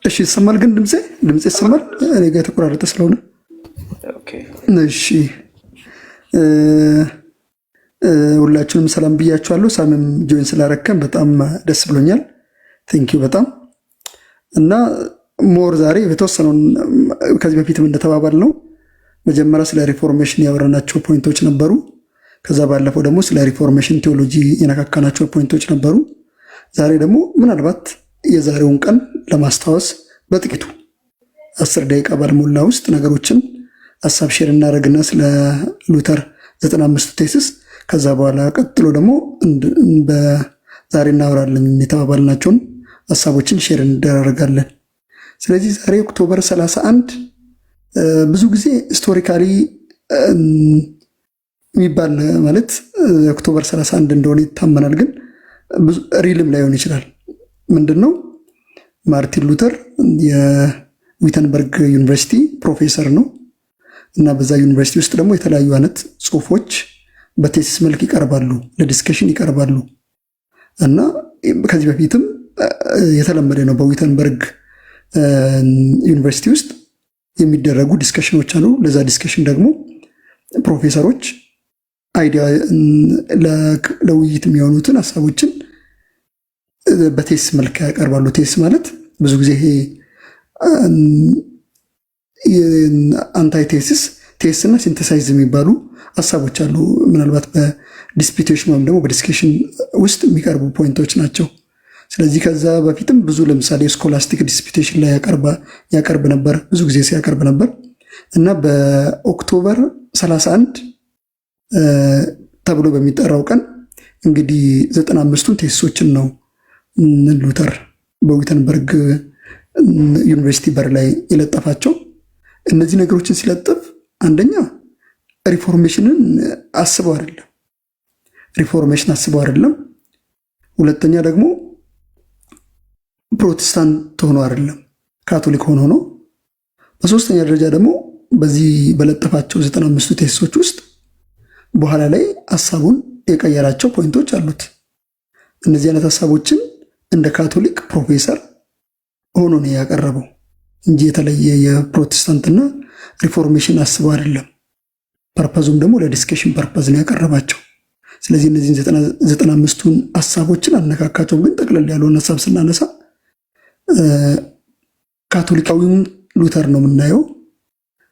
እሺ ይሰማል ግን ድምጼ ይሰማል እኔ ጋር የተቆራረጠ ስለሆነ ኦኬ እሺ ሁላችሁንም ሰላም ብያችኋለሁ ሳምም ጆይን ስላረከን በጣም ደስ ብሎኛል ቴንኪው በጣም እና ሞር ዛሬ የተወሰነው ከዚህ በፊትም እንደተባባል ነው መጀመሪያ ስለ ሪፎርሜሽን ያወራናቸው ፖይንቶች ነበሩ ከዛ ባለፈው ደግሞ ስለ ሪፎርሜሽን ቴዎሎጂ የነካካናቸው ፖይንቶች ነበሩ ዛሬ ደግሞ ምናልባት የዛሬውን ቀን ለማስታወስ በጥቂቱ 10 ደቂቃ ባልሞላ ውስጥ ነገሮችን ሐሳብ ሼር እናደርግና ስለ ሉተር 95 ቴሲስ ከዛ በኋላ ቀጥሎ ደግሞ በዛሬ እናወራለን የተባባልናቸውን ሐሳቦችን ሼር እንደራረጋለን ስለዚህ ዛሬ ኦክቶበር 31 ብዙ ጊዜ ሂስቶሪካሊ የሚባል ማለት ኦክቶበር 31 እንደሆነ ይታመናል ግን ሪልም ላይሆን ይችላል ምንድነው ማርቲን ሉተር የዊተንበርግ ዩኒቨርሲቲ ፕሮፌሰር ነው እና በዛ ዩኒቨርሲቲ ውስጥ ደግሞ የተለያዩ አይነት ጽሁፎች በቴሲስ መልክ ይቀርባሉ ለዲስከሽን ይቀርባሉ እና ከዚህ በፊትም የተለመደ ነው በዊተንበርግ ዩኒቨርሲቲ ውስጥ የሚደረጉ ዲስከሽኖች አሉ ለዛ ዲስከሽን ደግሞ ፕሮፌሰሮች አይዲያ ለውይይት የሚሆኑትን ሐሳቦችን በቴሲስ መልክ ያቀርባሉ ቴሲስ ማለት ብዙ ጊዜ አንታይ ቴሲስ ቴሲስና ሲንተሳይዝ የሚባሉ ሐሳቦች አሉ ምናልባት በዲስፒቴሽን ወይም ደግሞ በዲስከሽን ውስጥ የሚቀርቡ ፖይንቶች ናቸው ስለዚህ ከዛ በፊትም ብዙ ለምሳሌ ስኮላስቲክ ዲስፒቴሽን ላይ ያቀርብ ነበር ብዙ ጊዜ ሲያቀርብ ነበር እና በኦክቶበር 31 ተብሎ በሚጠራው ቀን እንግዲህ 95ቱን ቴሲሶችን ነው ሉተር በዊተንበርግ ዩኒቨርሲቲ በር ላይ የለጠፋቸው እነዚህ ነገሮችን ሲለጥፍ አንደኛ ሪፎርሜሽንን አስበው አይደለም ሁለተኛ ደግሞ ፕሮቴስታንት ሆኖ አይደለም ካቶሊክ ሆኖ ነው በሶስተኛ ደረጃ ደግሞ በዚህ በለጠፋቸው 95ቱ ቴሲሶች ውስጥ በኋላ ላይ ሐሳቡን የቀየራቸው ፖይንቶች አሉት እነዚህ አይነት ሐሳቦችን እንደ ካቶሊክ ፕሮፌሰር ሆኖ ነው ያቀረበው እንጂ የተለየ የፕሮቴስታንትና ሪፎርሜሽን አስበው አይደለም ፐርፐዙም ደግሞ ለዲስከሽን ፐርፐዝ ነው ያቀረባቸው ስለዚህ እነዚህን 95ቱን ሐሳቦችን አነካካቸው ግን ጠቅለል ያለውን ሐሳብ ስናነሳ ካቶሊካዊውን ሉተር ነው የምናየው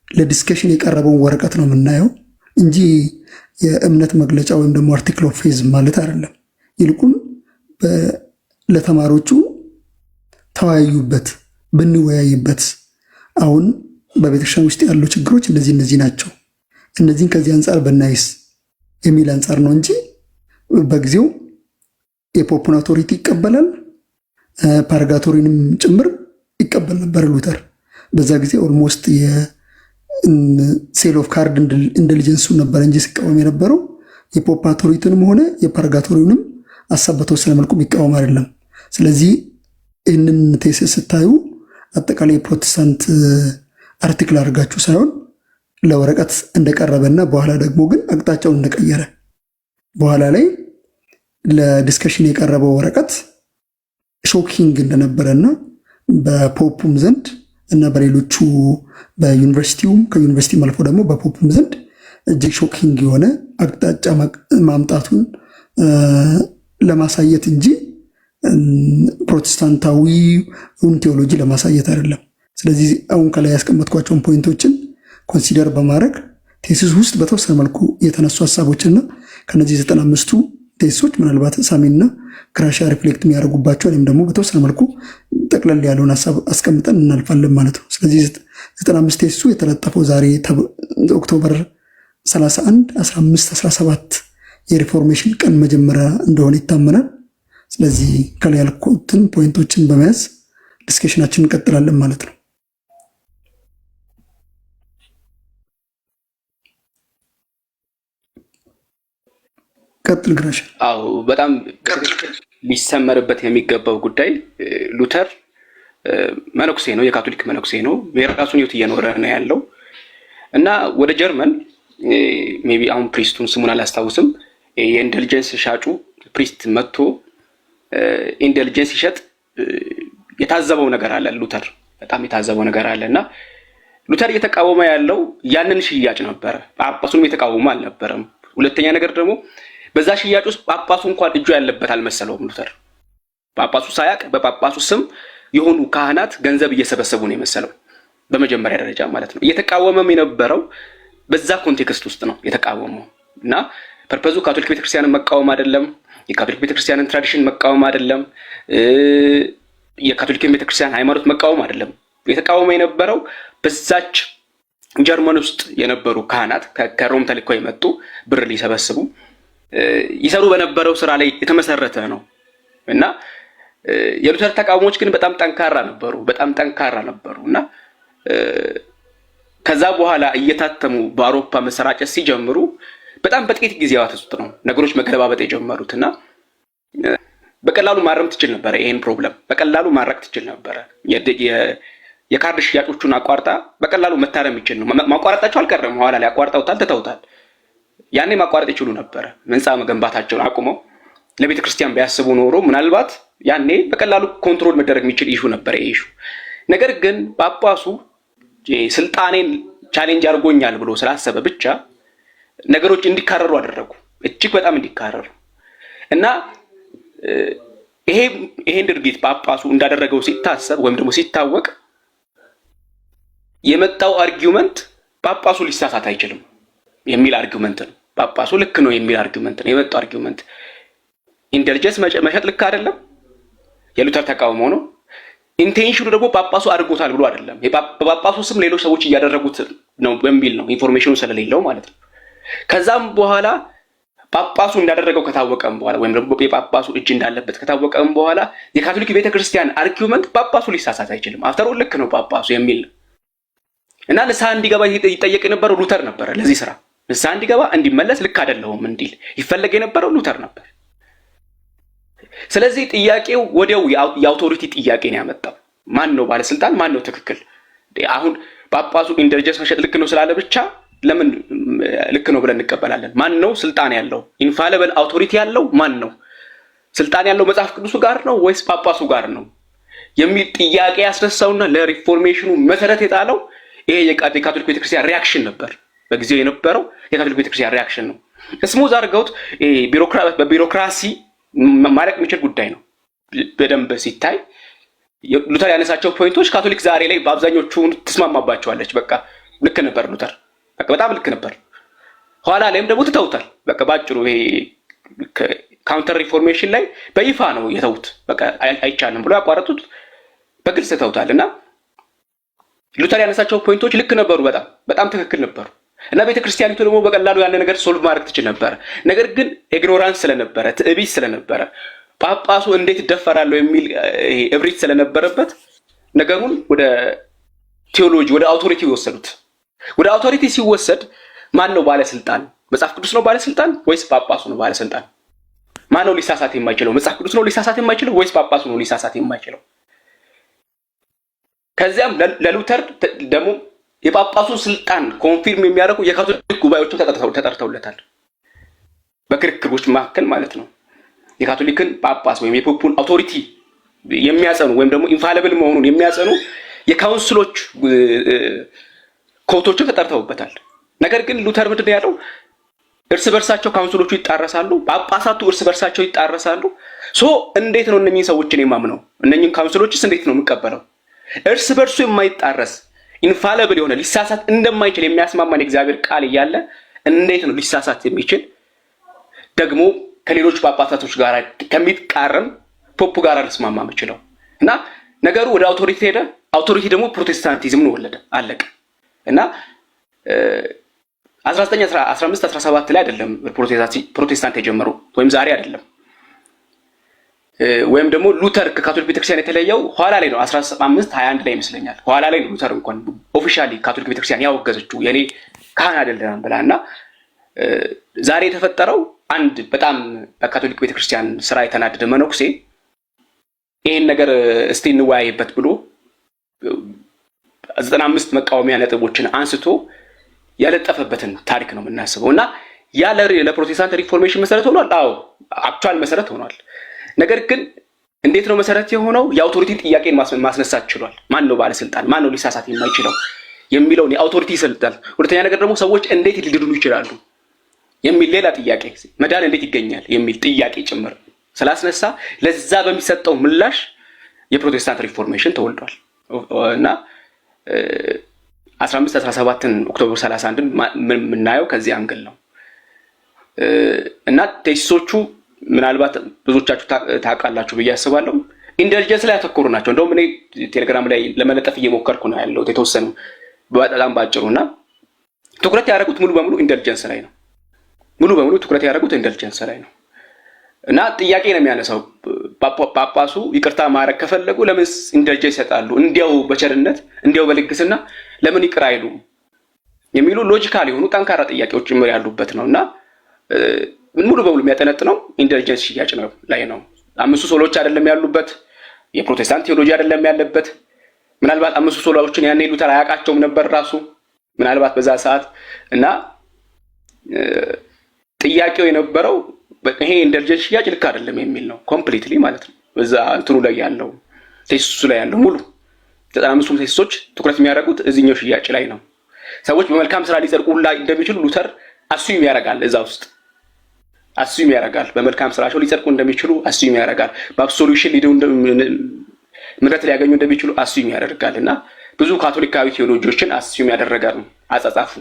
ለዲስከሽን የቀረበውን ወረቀት ነው የምናየው እንጂ የእምነት መግለጫ ወይም ደግሞ አርቲክል ኦፍ ፌዝ ማለት አይደለም ይልቁን ለተማሪዎቹ ተወያዩበት ብንወያይበት አሁን በቤተክርስቲያን ውስጥ ያሉ ችግሮች እነዚህ ናቸው እነዚህን ከዚህ አንፃር በናይስ የሚል አንፃር ነው እንጂ በጊዜው የፖፑን አውቶሪቲ ይቀበላል ፓርጋቶሪንም ጭምር ይቀበል ነበር ሉተር በዛ ጊዜ ኦልሞስት የሴል ኦፍ ካርድ ኢንቴሊጀንሱ ነበር እንጂ ሲቃወም የነበረው የፖፕ አውቶሪቲንም ሆነ የፓርጋቶሪንም ሐሳብ በተወሰነ መልኩ የሚቃወም አይደለም ስለዚህ ይህንን ቴሲስ ስታዩ አጠቃላይ የፕሮቴስታንት አርቲክል አድርጋችሁ ሳይሆን ለወረቀት እንደቀረበና በኋላ ደግሞ ግን አቅጣጫውን እንደቀየረ በኋላ ላይ ለዲስከሽን የቀረበው ወረቀት ሾኪንግ እንደነበረና በፖፑም ዘንድ እና በሌሎቹ በዩኒቨርሲቲውም ከዩኒቨርሲቲ አልፎ ደግሞ በፖፑም ዘንድ እጅግ ሾኪንግ የሆነ አቅጣጫ ማምጣቱን ለማሳየት እንጂ ፕሮቴስታንታዊውን ቴዎሎጂ ለማሳየት አይደለም ስለዚህ አሁን ከላይ ያስቀመጥኳቸውን ፖይንቶችን ኮንሲደር በማድረግ ቴሲስ ውስጥ በተወሰነ መልኩ የተነሱ ሐሳቦችና ከነዚህ 95ቱ ቴሲሶች ምናልባት ሳሚና ክራሻ ሪፍሌክት የሚያደርጉባቸው ወይም ደግሞ በተወሰነ መልኩ ጠቅለል ያለውን ሐሳብ አስቀምጠን እናልፋለን ማለት ነው ስለዚህ 95 ቴሲሱ የተለጠፈው ዛሬ ኦክቶበር 31 15 17 የሪፎርሜሽን ቀን መጀመሪያ እንደሆነ ይታመናል ስለዚህ ከላይ ያልኩትን ፖይንቶችን በመያዝ ዲስከሽናችንን እንቀጥላለን ማለት ነው ቀጥል ግራሽ አው በጣም ሊሰመርበት የሚገባው ጉዳይ ሉተር መነኩሴ ነው የካቶሊክ መነኩሴ ነው የራሱን ህይወት እየኖረ ነው ያለው እና ወደ ጀርመን ሜቢ አሁን ፕሪስቱን ስሙን አላስታውስም የኢንተለጀንስ ሻጩ ፕሪስት መጥቶ ኢንተለጀንስ ይሸጥ የታዘበው ነገር አለ ሉተር በጣም የታዘበው ነገር አለና ሉተር እየተቃወመ ያለው ያንን ሽያጭ ነበረ። ጳጳሱንም የተቃወመ አልነበረም። ሁለተኛ ነገር ደግሞ በዛ ሽያጭ ውስጥ ጳጳሱ እንኳን እጁ ያለበት አልመሰለውም ሉተር። ጳጳሱ ሳያቅ በጳጳሱ ስም የሆኑ ካህናት ገንዘብ እየሰበሰቡ ነው የመሰለው በመጀመሪያ ደረጃ ማለት ነው። እየተቃወመም የነበረው በዛ ኮንቴክስት ውስጥ ነው የተቃወመው እና ፐርፐዙ ካቶሊክ ቤተክርስቲያንን መቃወም አይደለም፣ የካቶሊክ ቤተክርስቲያንን ትራዲሽን መቃወም አይደለም፣ የካቶሊክ ቤተክርስቲያን ሃይማኖት መቃወም አይደለም። የተቃወመ የነበረው በዛች ጀርመን ውስጥ የነበሩ ካህናት ከሮም ተልከው የመጡ ብር ሊሰበስቡ ይሰሩ በነበረው ስራ ላይ የተመሰረተ ነው እና የሉተር ተቃውሞች ግን በጣም ጠንካራ ነበሩ እና ከዛ በኋላ እየታተሙ በአውሮፓ መሰራጨት ሲጀምሩ በጣም በጥቂት ጊዜያት ውስጥ ነው ነገሮች መገለባበጥ የጀመሩትና በቀላሉ ማረም ትችል ነበር። ይሄን ፕሮብለም በቀላሉ ማረቅ ትችል ነበር። የካርድ ሽያጮቹን አቋርጣ በቀላሉ መታረም ይችል ነው። ማቋረጣቸው አልቀረም። ኋላ ላይ አቋርጠውታል፣ ትተውታል። ያኔ ማቋረጥ ይችሉ ነበር። ህንጻ መገንባታቸውን አቁመው ለቤተ ክርስቲያን ቢያስቡ ኖሮ ምናልባት ያኔ በቀላሉ ኮንትሮል መደረግ የሚችል ኢሹ ነበር ይሄ ኢሹ። ነገር ግን ጳጳሱ ስልጣኔን ቻሌንጅ አድርጎኛል ብሎ ስላሰበ ብቻ ነገሮች እንዲካረሩ አደረጉ፣ እጅግ በጣም እንዲካረሩ እና ይሄን ድርጊት ጳጳሱ እንዳደረገው ሲታሰብ ወይም ደግሞ ሲታወቅ የመጣው አርጊውመንት ጳጳሱ ሊሳሳት አይችልም የሚል አርጊውመንት ነው። ጳጳሱ ልክ ነው የሚል አርጊውመንት ነው የመጣው አርጊውመንት። ኢንተልጀንስ መሸጥ ልክ አይደለም የሉተር ተቃውሞ ነው። ኢንቴንሽኑ ደግሞ ጳጳሱ አድርጎታል ብሎ አይደለም፣ በጳጳሱ ስም ሌሎች ሰዎች እያደረጉት ነው በሚል ነው፣ ኢንፎርሜሽኑ ስለሌለው ማለት ነው። ከዛም በኋላ ጳጳሱ እንዳደረገው ከታወቀም በኋላ ወይም ደግሞ የጳጳሱ እጅ እንዳለበት ከታወቀም በኋላ የካቶሊክ ቤተክርስቲያን አርጊውመንት ጳጳሱ ሊሳሳት አይችልም፣ አፍተር ኦል ልክ ነው ጳጳሱ የሚል ነው እና ንስሐ እንዲገባ ይጠየቅ የነበረው ሉተር ነበረ። ለዚህ ስራ ንስሐ እንዲገባ እንዲመለስ ልክ አይደለሁም እንዲል ይፈለግ የነበረው ሉተር ነበር። ስለዚህ ጥያቄው ወዲያው የአውቶሪቲ ጥያቄ ነው ያመጣው። ማን ነው ባለስልጣን? ማን ነው ትክክል? አሁን ጳጳሱ ኢንተልጀንስ መሸጥ ልክ ነው ስላለ ብቻ ለምን ልክ ነው ብለን እንቀበላለን? ማን ነው ስልጣን ያለው? ኢንፋሊብል አውቶሪቲ ያለው ማን ነው? ስልጣን ያለው መጽሐፍ ቅዱሱ ጋር ነው ወይስ ጳጳሱ ጋር ነው የሚል ጥያቄ ያስነሳውና ለሪፎርሜሽኑ መሰረት የጣለው ይሄ የካቶሊክ ቤተክርስቲያን ሪአክሽን ነበር። በጊዜው የነበረው የካቶሊክ ቤተክርስቲያን ሪአክሽን ነው። ስሙዝ አድርገውት በቢሮክራሲ ማረቅ የሚችል ጉዳይ ነው። በደንብ ሲታይ ሉተር ያነሳቸው ፖይንቶች ካቶሊክ ዛሬ ላይ በአብዛኞቹ ትስማማባቸዋለች። በቃ ልክ ነበር ሉተር፣ በቃ በጣም ልክ ነበር። ኋላ ላይም ደግሞ ትተውታል። በቃ ባጭሩ ይሄ ካውንተር ሪፎርሜሽን ላይ በይፋ ነው የተውት። በቃ አይቻልም ብሎ ያቋረጡት በግልጽ ተውታል እና ሉተር ያነሳቸው ፖይንቶች ልክ ነበሩ፣ በጣም ትክክል ነበሩ እና ቤተክርስቲያኒቱ ደግሞ በቀላሉ ያን ነገር ሶልቭ ማድረግ ትችል ነበር። ነገር ግን ኢግኖራንስ ስለነበረ፣ ትዕቢት ስለነበረ፣ ጳጳሱ እንዴት ደፈራለሁ የሚል እብሪት ስለነበረበት ነገሩን ወደ ቴዎሎጂ ወደ አውቶሪቲ ወሰዱት። ወደ አውቶሪቲ ሲወሰድ ማን ነው ባለስልጣን? መጽሐፍ ቅዱስ ነው ባለስልጣን ወይስ ጳጳሱ ነው ባለስልጣን? ማን ነው ሊሳሳት የማይችለው? መጽሐፍ ቅዱስ ነው ሊሳሳት የማይችለው ወይስ ጳጳሱ ነው ሊሳሳት የማይችለው? ከዚያም ለሉተር ደግሞ የጳጳሱን ስልጣን ኮንፊርም የሚያደርጉ የካቶሊክ ጉባኤዎችን ተጠርተውለታል። በክርክሮች መካከል ማለት ነው። የካቶሊክን ጳጳስ ወይም የፖፑን አውቶሪቲ የሚያጸኑ ወይም ደግሞ ኢንፋሊብል መሆኑን የሚያጸኑ የካውንስሎች ኮቶችን ተጠርተውበታል። ነገር ግን ሉተር ምንድን ያለው እርስ በርሳቸው ካውንስሎቹ ይጣረሳሉ፣ ጳጳሳቱ እርስ በርሳቸው ይጣረሳሉ። እንዴት ነው እነኚህ ሰዎችን የማምነው? እነኚህን ካውንስሎችስ እንዴት ነው የምቀበለው? እርስ በርሱ የማይጣረስ ኢንፋሊብል የሆነ ሊሳሳት እንደማይችል የሚያስማማን የእግዚአብሔር ቃል እያለ እንዴት ነው ሊሳሳት የሚችል ደግሞ ከሌሎች ጳጳሳቶች ጋር ከሚቃረም ፖፕ ጋር ልስማማ የምችለው? እና ነገሩ ወደ አውቶሪቲ ሄደ። አውቶሪቲ ደግሞ ፕሮቴስታንቲዝምን ወለደ። አለቀ። እና 1915-17 ላይ አይደለም ፕሮቴስታንት የጀመረው ወይም ዛሬ አይደለም። ወይም ደግሞ ሉተር ከካቶሊክ ቤተክርስቲያን የተለየው ኋላ ላይ ነው። 1521 ላይ ይመስለኛል። ኋላ ላይ ነው ሉተር እንኳን ኦፊሻሊ ካቶሊክ ቤተክርስቲያን ያወገዘችው የኔ ካህን አይደለም ብላና ዛሬ የተፈጠረው አንድ በጣም በካቶሊክ ቤተክርስቲያን ስራ የተናደደ መነኩሴ ይሄን ነገር እስቲ እንወያይበት ብሎ 95 መቃወሚያ ነጥቦችን አንስቶ ያለጠፈበትን ታሪክ ነው የምናስበው እና ያ ለፕሮቴስታንት ሪፎርሜሽን መሰረት ሆኗል። አዎ አክቹዋል መሰረት ሆኗል። ነገር ግን እንዴት ነው መሰረት የሆነው? የአውቶሪቲ ጥያቄን ማስነሳት ችሏል። ማን ነው ባለስልጣን? ማን ነው ሊሳሳት የማይችለው የሚለውን የአውቶሪቲ ይሰልጣል። ሁለተኛ ነገር ደግሞ ሰዎች እንዴት ሊድኑ ይችላሉ የሚል ሌላ ጥያቄ፣ መዳን እንዴት ይገኛል የሚል ጥያቄ ጭምር ስላስነሳ ለዛ በሚሰጠው ምላሽ የፕሮቴስታንት ሪፎርሜሽን ተወልዷል እና 15-17 ኦክቶበር 31 የምናየው ከዚህ አንግል ነው እና ቴሲሶቹ ምናልባት ብዙዎቻችሁ ታውቃላችሁ ብዬ አስባለሁ ኢንተሊጀንስ ላይ ያተኮሩ ናቸው። እንደውም እኔ ቴሌግራም ላይ ለመለጠፍ እየሞከርኩ ነው ያለሁት የተወሰኑ በጣም ባጭሩና ትኩረት ያደረጉት ሙሉ በሙሉ ኢንተሊጀንስ ላይ ነው። ሙሉ በሙሉ ትኩረት ያደረጉት ኢንተሊጀንስ ላይ ነው እና ጥያቄ ነው የሚያነሳው ጳጳሱ ይቅርታ ማድረግ ከፈለጉ ለምን ኢንተሊጀንስ ይሰጣሉ? እንዲያው በቸርነት እንዲያው በልግስና ለምን ይቅር አይሉም የሚሉ ሎጂካል የሆኑ ጠንካራ ጥያቄዎች ጭምር ያሉበት ነውና ሙሉ በሙሉ የሚያጠነጥነው ኢንተሊጀንስ ሽያጭ ነው ላይ ነው። አምስቱ ሶሎች አይደለም ያሉበት፣ የፕሮቴስታንት ቴዎሎጂ አይደለም ያለበት። ምናልባት አምስቱ ሶሎዎችን ያኔ ሉተር አያውቃቸውም ነበር ራሱ ምናልባት በዛ ሰዓት እና ጥያቄው የነበረው ይሄ ኢንተሊጀንስ ሽያጭ ልክ አይደለም የሚል ነው ኮምፕሊትሊ ማለት ነው። በዛ እንትኑ ላይ ያለው ቴሲሱ ላይ ያለው ሙሉ 95 ቴሲሶች ትኩረት የሚያደርጉት እዚህኛው ሽያጭ ላይ ነው። ሰዎች በመልካም ስራ ሊጸድቁ ላይ እንደሚችሉ ሉተር አሱም ያደርጋል። እዛ ውስጥ አሱም ያደርጋል። በመልካም ስራቸው ሊጸድቁ እንደሚችሉ አሱም ያደርጋል። በአብሶሉሽን ሊደው ምሕረት ሊያገኙ እንደሚችሉ አሱም ያደርጋልና ብዙ ካቶሊካዊ ቴዎሎጂዎችን አሱም ያደረገ ነው አጻጻፉ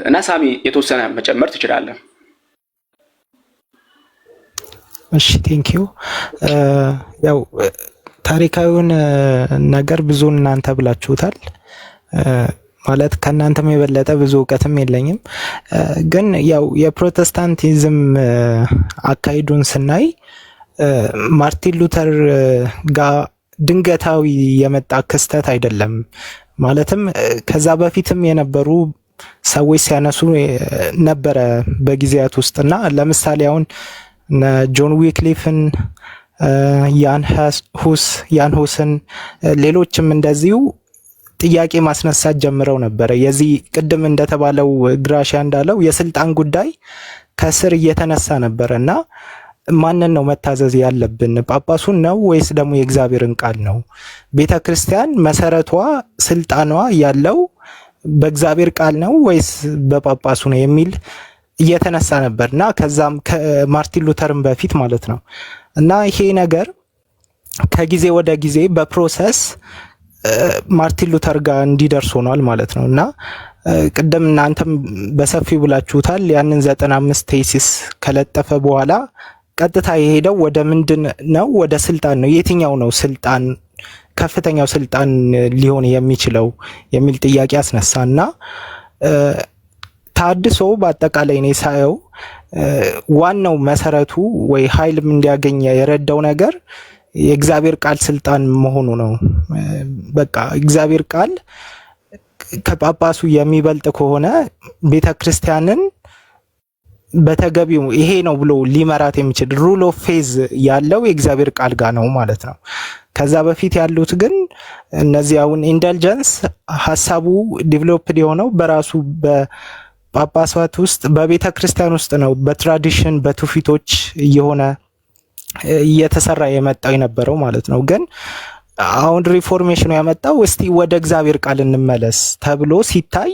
እና ሳሚ የተወሰነ መጨመር ትችላለህ? እሺ ቴንኪው። ያው ታሪካዊውን ነገር ብዙ እናንተ ብላችሁታል። ማለት ከናንተም የበለጠ ብዙ ዕውቀትም የለኝም። ግን ያው የፕሮቴስታንቲዝም አካይዱን ስናይ ማርቲን ሉተር ጋር ድንገታዊ የመጣ ክስተት አይደለም። ማለትም ከዛ በፊትም የነበሩ ሰዎች ሲያነሱ ነበረ በጊዜያት ውስጥና ለምሳሌ አሁን ጆን ዊክሊፍን ያን ሁስን ሌሎችም እንደዚሁ ጥያቄ ማስነሳት ጀምረው ነበረ። የዚህ ቅድም እንደተባለው ግራሻ እንዳለው የስልጣን ጉዳይ ከስር እየተነሳ ነበርና ማንን ነው መታዘዝ ያለብን? ጳጳሱን ነው ወይስ ደግሞ የእግዚአብሔርን ቃል ነው? ቤተክርስቲያን መሰረቷ ስልጣኗ ያለው በእግዚአብሔር ቃል ነው ወይስ በጳጳሱ ነው የሚል እየተነሳ ነበርና ከዛም ከማርቲን ሉተርም በፊት ማለት ነው እና ይሄ ነገር ከጊዜ ወደ ጊዜ በፕሮሰስ ማርቲን ሉተር ጋር እንዲደርስ ሆኗል ማለት ነው እና ቅድም እናንተም በሰፊው ብላችሁታል። ያንን 95 ቴሲስ ከለጠፈ በኋላ ቀጥታ የሄደው ወደ ምንድን ነው? ወደ ስልጣን ነው። የትኛው ነው ስልጣን ከፍተኛው ስልጣን ሊሆን የሚችለው የሚል ጥያቄ አስነሳና ታድሶ በአጠቃላይ ነው ሳየው ዋናው መሰረቱ ወይ ኃይልም እንዲያገኝ የረዳው ነገር የእግዚአብሔር ቃል ስልጣን መሆኑ ነው። በቃ እግዚአብሔር ቃል ከጳጳሱ የሚበልጥ ከሆነ ቤተክርስቲያንን በተገቢው ይሄ ነው ብሎ ሊመራት የሚችል ሩል ኦፍ ፌዝ ያለው የእግዚአብሔር ቃል ጋር ነው ማለት ነው። ከዛ በፊት ያሉት ግን እነዚህ አሁን ኢንተሊጀንስ ሐሳቡ ዲቨሎፕድ የሆነው በራሱ በጳጳሳት ውስጥ በቤተክርስቲያን ውስጥ ነው። በትራዲሽን በትውፊቶች እየሆነ እየተሰራ የመጣው የነበረው ማለት ነው። ግን አሁን ሪፎርሜሽኑ ያመጣው እስቲ ወደ እግዚአብሔር ቃል እንመለስ ተብሎ ሲታይ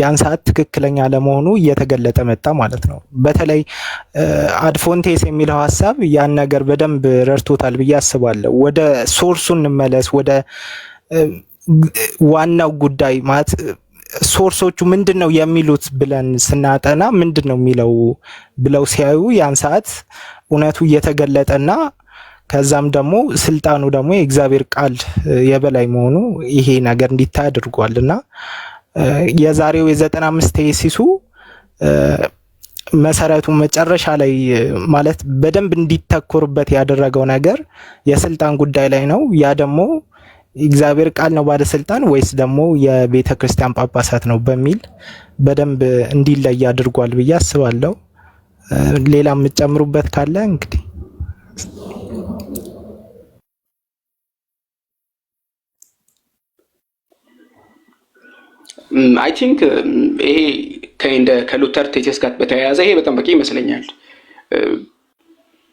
ያን ሰዓት ትክክለኛ ለመሆኑ እየተገለጠ መጣ ማለት ነው። በተለይ አድፎንቴስ የሚለው ሐሳብ ያን ነገር በደንብ ረድቶታል ብዬ አስባለሁ። ወደ ሶርሱ እንመለስ፣ ወደ ዋናው ጉዳይ ማለት ሶርሶቹ ምንድነው የሚሉት ብለን ስናጠና ምንድነው የሚለው ብለው ሲያዩ ያን ሰዓት እውነቱ እየተገለጠና ከዛም ደግሞ ስልጣኑ ደግሞ የእግዚአብሔር ቃል የበላይ መሆኑ ይሄ ነገር እንዲታይ አድርጓልና የዛሬው የ95 ቴሲሱ መሰረቱ መጨረሻ ላይ ማለት በደንብ እንዲተኮርበት ያደረገው ነገር የስልጣን ጉዳይ ላይ ነው። ያ ደግሞ እግዚአብሔር ቃል ነው ባለስልጣን ወይስ ደግሞ የቤተ ክርስቲያን ጳጳሳት ነው በሚል በደንብ እንዲለይ አድርጓል ብዬ አስባለሁ። ሌላ የምትጨምሩበት ካለ እንግዲህ አይ ቲንክ ይሄ ከሉተር ቴሲስ ጋር በተያያዘ ይሄ በጣም በቂ ይመስለኛል።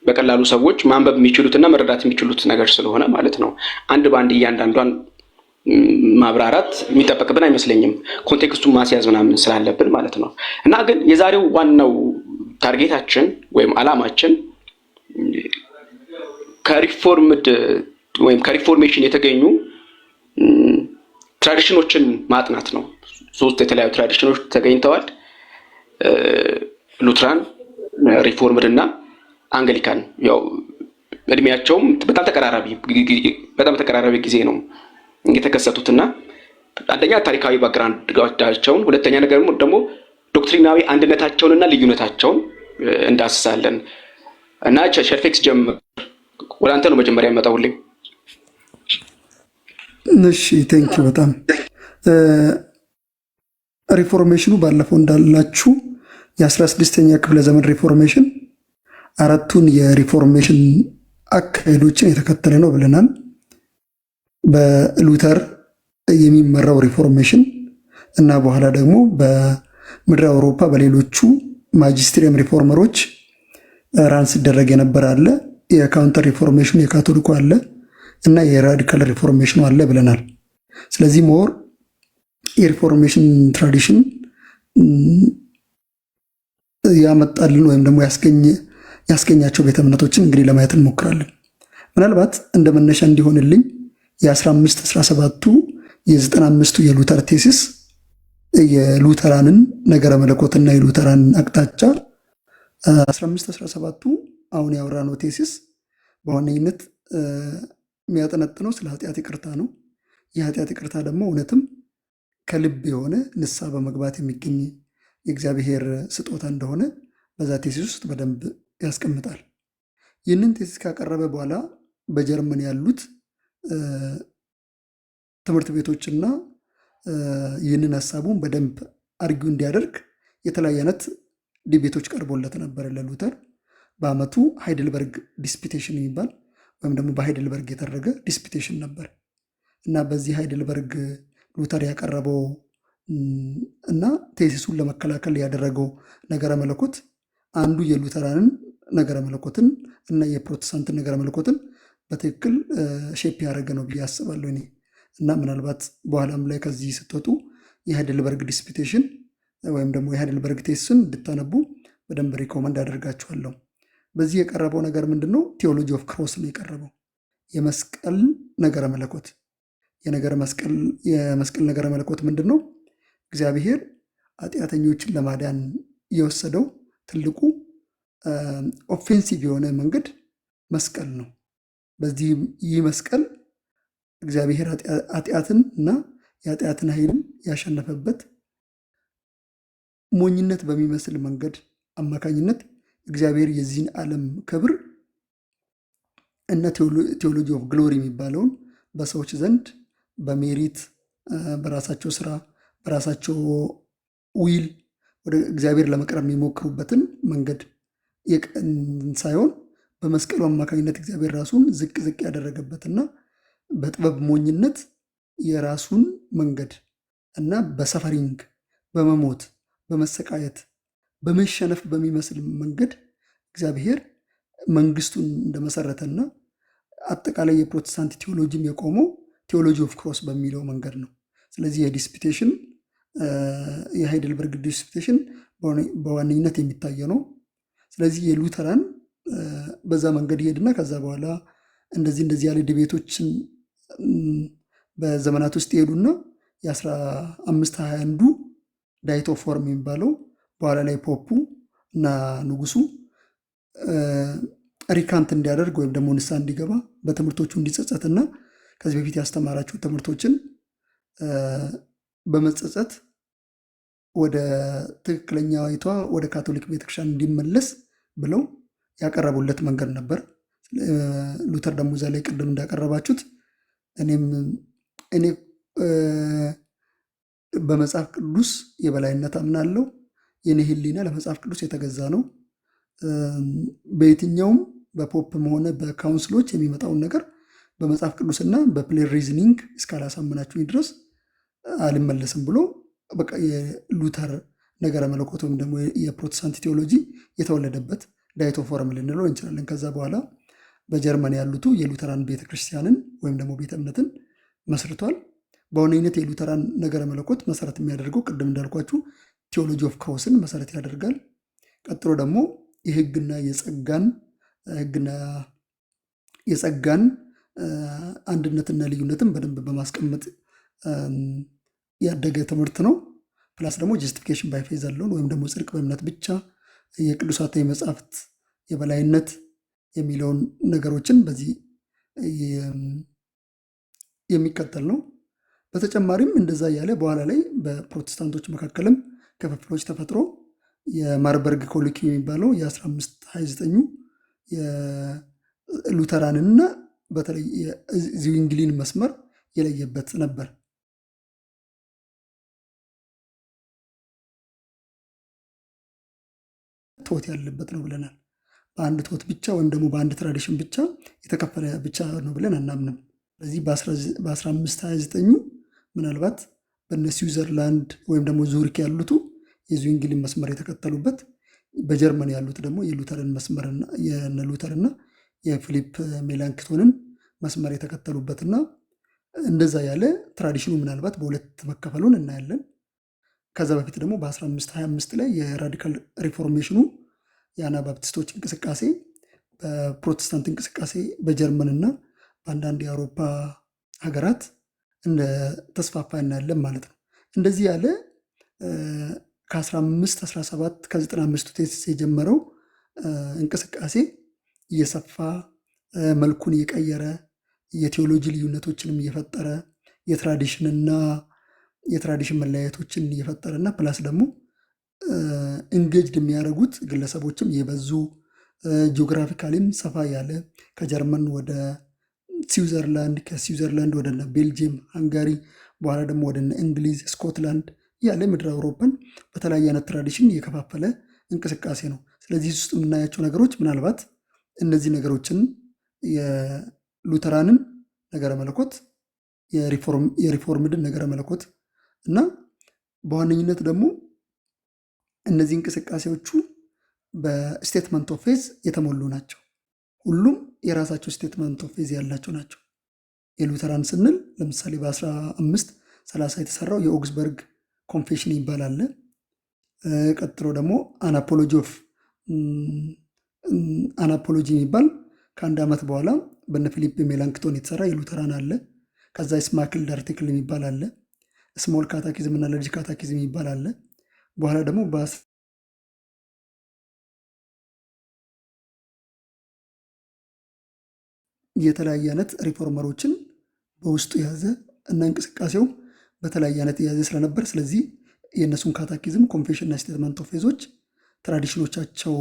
በቀላሉ ሰዎች ማንበብ የሚችሉትና መረዳት የሚችሉት ነገር ስለሆነ ማለት ነው። አንድ በአንድ እያንዳንዷን ማብራራት የሚጠበቅብን አይመስለኝም፣ ኮንቴክስቱን ማስያዝ ምናምን ስላለብን ማለት ነው። እና ግን የዛሬው ዋናው ታርጌታችን ወይም አላማችን ከሪፎርምድ ወይም ከሪፎርሜሽን የተገኙ ትራዲሽኖችን ማጥናት ነው። 3 የተለያዩ ትራዲሽኖች ተገኝተዋል። ሉትራን፣ ሪፎርምድ እና አንግሊካን። ያው እድሜያቸውም በጣም ተቀራራቢ ጊዜ ነው የተከሰቱትና አንደኛ ታሪካዊ ባክግራውንዳቸውን፣ ሁለተኛ ነገር ደግሞ ዶክትሪናዊ አንድነታቸውንና ልዩነታቸውን እንዳስሳለን እና ሸርፌክስ ጀምር። ወደ አንተ ነው መጀመሪያ የመጣሁልኝ። እሺ ቴንኪው በጣም ሪፎርሜሽኑ ባለፈው እንዳላችሁ የ16ኛ ክፍለ ዘመን ሪፎርሜሽን 4ቱን የሪፎርሜሽን አካሄዶችን የተከተለ ነው ብለናል። በሉተር የሚመራው ሪፎርሜሽን እና በኋላ ደግሞ በምድረ አውሮፓ በሌሎቹ ማጂስትሪየም ሪፎርመሮች ራን ሲደረግ የነበረ አለ። የካውንተር ሪፎርሜሽኑ የካቶሊኩ አለ እና የራዲካል ሪፎርሜሽኑ አለ ብለናል። ስለዚህ ሞር የሪፎርሜሽን ትራዲሽን ያመጣልን ወይም ደግሞ ያስገኛቸው ቤተ እምነቶችን እንግዲህ ለማየት እንሞክራለን። ምናልባት እንደ መነሻ እንዲሆንልኝ የ1517ቱ የ95ቱ የሉተር ቴሲስ የሉተራንን ነገረ መለኮትና የሉተራንን አቅጣጫ 1517ቱ አሁን ያወራነው ቴሲስ በዋነኝነት የሚያጠነጥነው ስለ ኃጢአት ይቅርታ ነው። የኃጢአት ይቅርታ ደግሞ እውነትም ከልብ የሆነ ንስሐ በመግባት የሚገኝ የእግዚአብሔር ስጦታ እንደሆነ በዛ ቴሲስ ውስጥ በደንብ ያስቀምጣል። ይህንን ቴሲስ ካቀረበ በኋላ በጀርመን ያሉት ትምህርት ቤቶችና ይህንን ሀሳቡን በደንብ አርጊው እንዲያደርግ የተለያየ አይነት ዲቤቶች ቀርቦለት ነበር ለሉተር። በአመቱ ሃይድልበርግ ዲስፒቴሽን የሚባል ወይም ደግሞ በሃይድልበርግ የተደረገ ዲስፒቴሽን ነበር እና በዚህ ሃይድልበርግ ሉተር ያቀረበው እና ቴሲሱን ለመከላከል ያደረገው ነገረ መለኮት አንዱ የሉተራንን ነገረ መለኮትን እና የፕሮቴስታንትን ነገረ መለኮትን በትክክል ሼፕ ያደረገ ነው ብዬ አስባለሁ እኔ። እና ምናልባት በኋላም ላይ ከዚህ ስትወጡ የሃይድልበርግ ዲስፒቴሽን ወይም ደግሞ የሃይድልበርግ ቴሲስን እንድታነቡ በደንብ ሪኮመንድ አደርጋችኋለሁ። በዚህ የቀረበው ነገር ምንድን ነው? ቴዎሎጂ ኦፍ ክሮስ ነው የቀረበው። የመስቀል ነገረ መለኮት የመስቀል ነገረ መለኮት ምንድን ነው? እግዚአብሔር ኃጢአተኞችን ለማዳን የወሰደው ትልቁ ኦፌንሲቭ የሆነ መንገድ መስቀል ነው። በዚህ ይህ መስቀል እግዚአብሔር ኃጢአትን እና የኃጢአትን ኃይልን ያሸነፈበት ሞኝነት በሚመስል መንገድ አማካኝነት እግዚአብሔር የዚህን ዓለም ክብር እና ቴዎሎጂ ኦፍ ግሎሪ የሚባለውን በሰዎች ዘንድ በሜሪት በራሳቸው ስራ በራሳቸው ዊል ወደ እግዚአብሔር ለመቅረብ የሚሞክሩበትን መንገድ ሳይሆን በመስቀሉ አማካኝነት እግዚአብሔር ራሱን ዝቅ ያደረገበትና በጥበብ ሞኝነት የራሱን መንገድ እና በሰፈሪንግ በመሞት በመሰቃየት በመሸነፍ በሚመስል መንገድ እግዚአብሔር መንግስቱን እንደመሰረተና አጠቃላይ የፕሮቴስታንት ቴዎሎጂም የቆመው ቴዎሎጂ ኦፍ ክሮስ በሚለው መንገድ ነው። ስለዚህ የዲስፒቴሽን የሃይድልበርግ ዲስፒቴሽን በዋነኝነት የሚታየ ነው። ስለዚህ የሉተራን በዛ መንገድ ይሄድና ከዛ በኋላ እንደዚህ ያለ ዲቤቶችን በዘመናት ውስጥ ይሄዱና የ1521 ዳይት ኦፍ ፎርም የሚባለው በኋላ ላይ ፖፑ እና ንጉሱ ሪካንት እንዲያደርግ ወይም ደግሞ ንስሐ እንዲገባ በትምህርቶቹ እንዲጸጸትና ከዚህ በፊት ያስተማራቸው ትምህርቶችን በመጸጸት ወደ ትክክለኛዊቷ ወደ ካቶሊክ ቤተክርስቲያን እንዲመለስ ብለው ያቀረቡለት መንገድ ነበር። ሉተር ደግሞ እዛ ላይ ቅድም እንዳቀረባችሁት እኔ በመጽሐፍ ቅዱስ የበላይነት አምናለሁ፣ የኔ ሕሊና ለመጽሐፍ ቅዱስ የተገዛ ነው፣ በየትኛውም በፖፕም ሆነ በካውንስሎች የሚመጣውን ነገር በመጽሐፍ ቅዱስና በፕሌን ሪዝኒንግ እስካላሳመናችሁኝ ድረስ አልመለስም ብሎ በቃ የሉተር ነገረ መለኮት ወይም ደግሞ የፕሮቴስታንት ቴዎሎጂ የተወለደበት ዳይቶ ፎረም ልንለው እንችላለን። ከዛ በኋላ በጀርመን ያሉቱ የሉተራን ቤተክርስቲያንን ወይም ደግሞ ቤተ እምነትን መስርቷል። በዋነኝነት የሉተራን ነገረ መለኮት መሰረት የሚያደርገው ቅድም እንዳልኳችሁ ቴዎሎጂ ኦፍ ክሮስን መሰረት ያደርጋል። ቀጥሎ ደግሞ የህግና የጸጋን አንድነትና ልዩነትን በደንብ በማስቀመጥ ያደገ ትምህርት ነው። ፕላስ ደግሞ ጀስቲፊኬሽን ባይ ፌዝ አለውን ወይም ደግሞ ጽድቅ በእምነት ብቻ፣ የቅዱሳት የመጻሕፍት የበላይነት የሚለውን ነገሮችን በዚህ የሚከተል ነው። በተጨማሪም እንደዛ ያለ በኋላ ላይ በፕሮቴስታንቶች መካከልም ክፍፍሎች ተፈጥሮ የማርበርግ ኮሊኪ የሚባለው የ1529 የሉተራንንና በተለይ የዝዊንግሊን መስመር የለየበት ነበር። ቶት ያለበት ነው ብለናል። በአንድ ቶት ብቻ ወይም ደግሞ በአንድ ትራዲሽን ብቻ የተከፈለ ብቻ ነው ብለን አናምንም። ስለዚህ በ1529 ምናልባት በነ ስዊዘርላንድ ወይም ደግሞ ዙሪክ ያሉቱ የዝዊንግሊን መስመር የተከተሉበት፣ በጀርመን ያሉት ደግሞ የሉተርን መስመርና የሉተርና የፊሊፕ ሜላንክቶንን መስመር የተከተሉበትና እንደዛ ያለ ትራዲሽኑ ምናልባት በሁለት መከፈሉን እናያለን። ከዛ በፊት ደግሞ በ1525 ላይ የራዲካል ሪፎርሜሽኑ የአናባፕቲስቶች እንቅስቃሴ በፕሮቴስታንት እንቅስቃሴ በጀርመንና በአንዳንድ የአውሮፓ ሀገራት እንደ ተስፋፋ እናያለን ማለት ነው። እንደዚህ ያለ ከ1517 ከ95 ቴሲስ የጀመረው እንቅስቃሴ እየሰፋ መልኩን እየቀየረ የቴዎሎጂ ልዩነቶችንም እየፈጠረ የትራዲሽን መለያየቶችን እየፈጠረና ፕላስ ደግሞ ኢንጌጅድ የሚያደርጉት ግለሰቦችም የበዙ ጂኦግራፊካሊም ሰፋ ያለ ከጀርመን ወደ ስዊዘርላንድ፣ ከስዊዘርላንድ ወደ ቤልጅየም፣ ሃንጋሪ፣ በኋላ ደግሞ ወደ እንግሊዝ፣ ስኮትላንድ ያለ ምድር አውሮፓን በተለያየ አይነት ትራዲሽን እየከፋፈለ እንቅስቃሴ ነው። ስለዚህ ውስጥ የምናያቸው ነገሮች ምናልባት እነዚህ ነገሮችን የሉተራንን ነገረ መለኮት፣ የሪፎርምድን ነገረ መለኮት እና በዋነኝነት ደግሞ እነዚህ እንቅስቃሴዎቹ በስቴትመንት ኦፍ ፌዝ የተሞሉ ናቸው። ሁሉም የራሳቸው ስቴትመንት ኦፍ ፌዝ ያላቸው ናቸው። የሉተራን ስንል ለምሳሌ በ1530 የተሰራው የኦግስበርግ ኮንፌሽን ይባላል። ቀጥሎ ደግሞ አናፖሎጂ የሚባል ከአንድ ዓመት በኋላ በነ ፊሊፕ ሜላንክቶን የተሰራ የሉተራን አለ። ከዛ ስማክልድ አርቲክል የሚባል አለ። ስሞል ካታኪዝም እና ለርጅ ካታኪዝም የሚባል አለ። በኋላ ደግሞ የተለያየ አይነት ሪፎርመሮችን በውስጡ የያዘ እና እንቅስቃሴው በተለያየ አይነት የያዘ ስለነበር ስለዚህ የእነሱን ካታኪዝም፣ ኮንፌሽን እና ስቴትመንት ኦፍ ፌዞች ትራዲሽኖቻቸው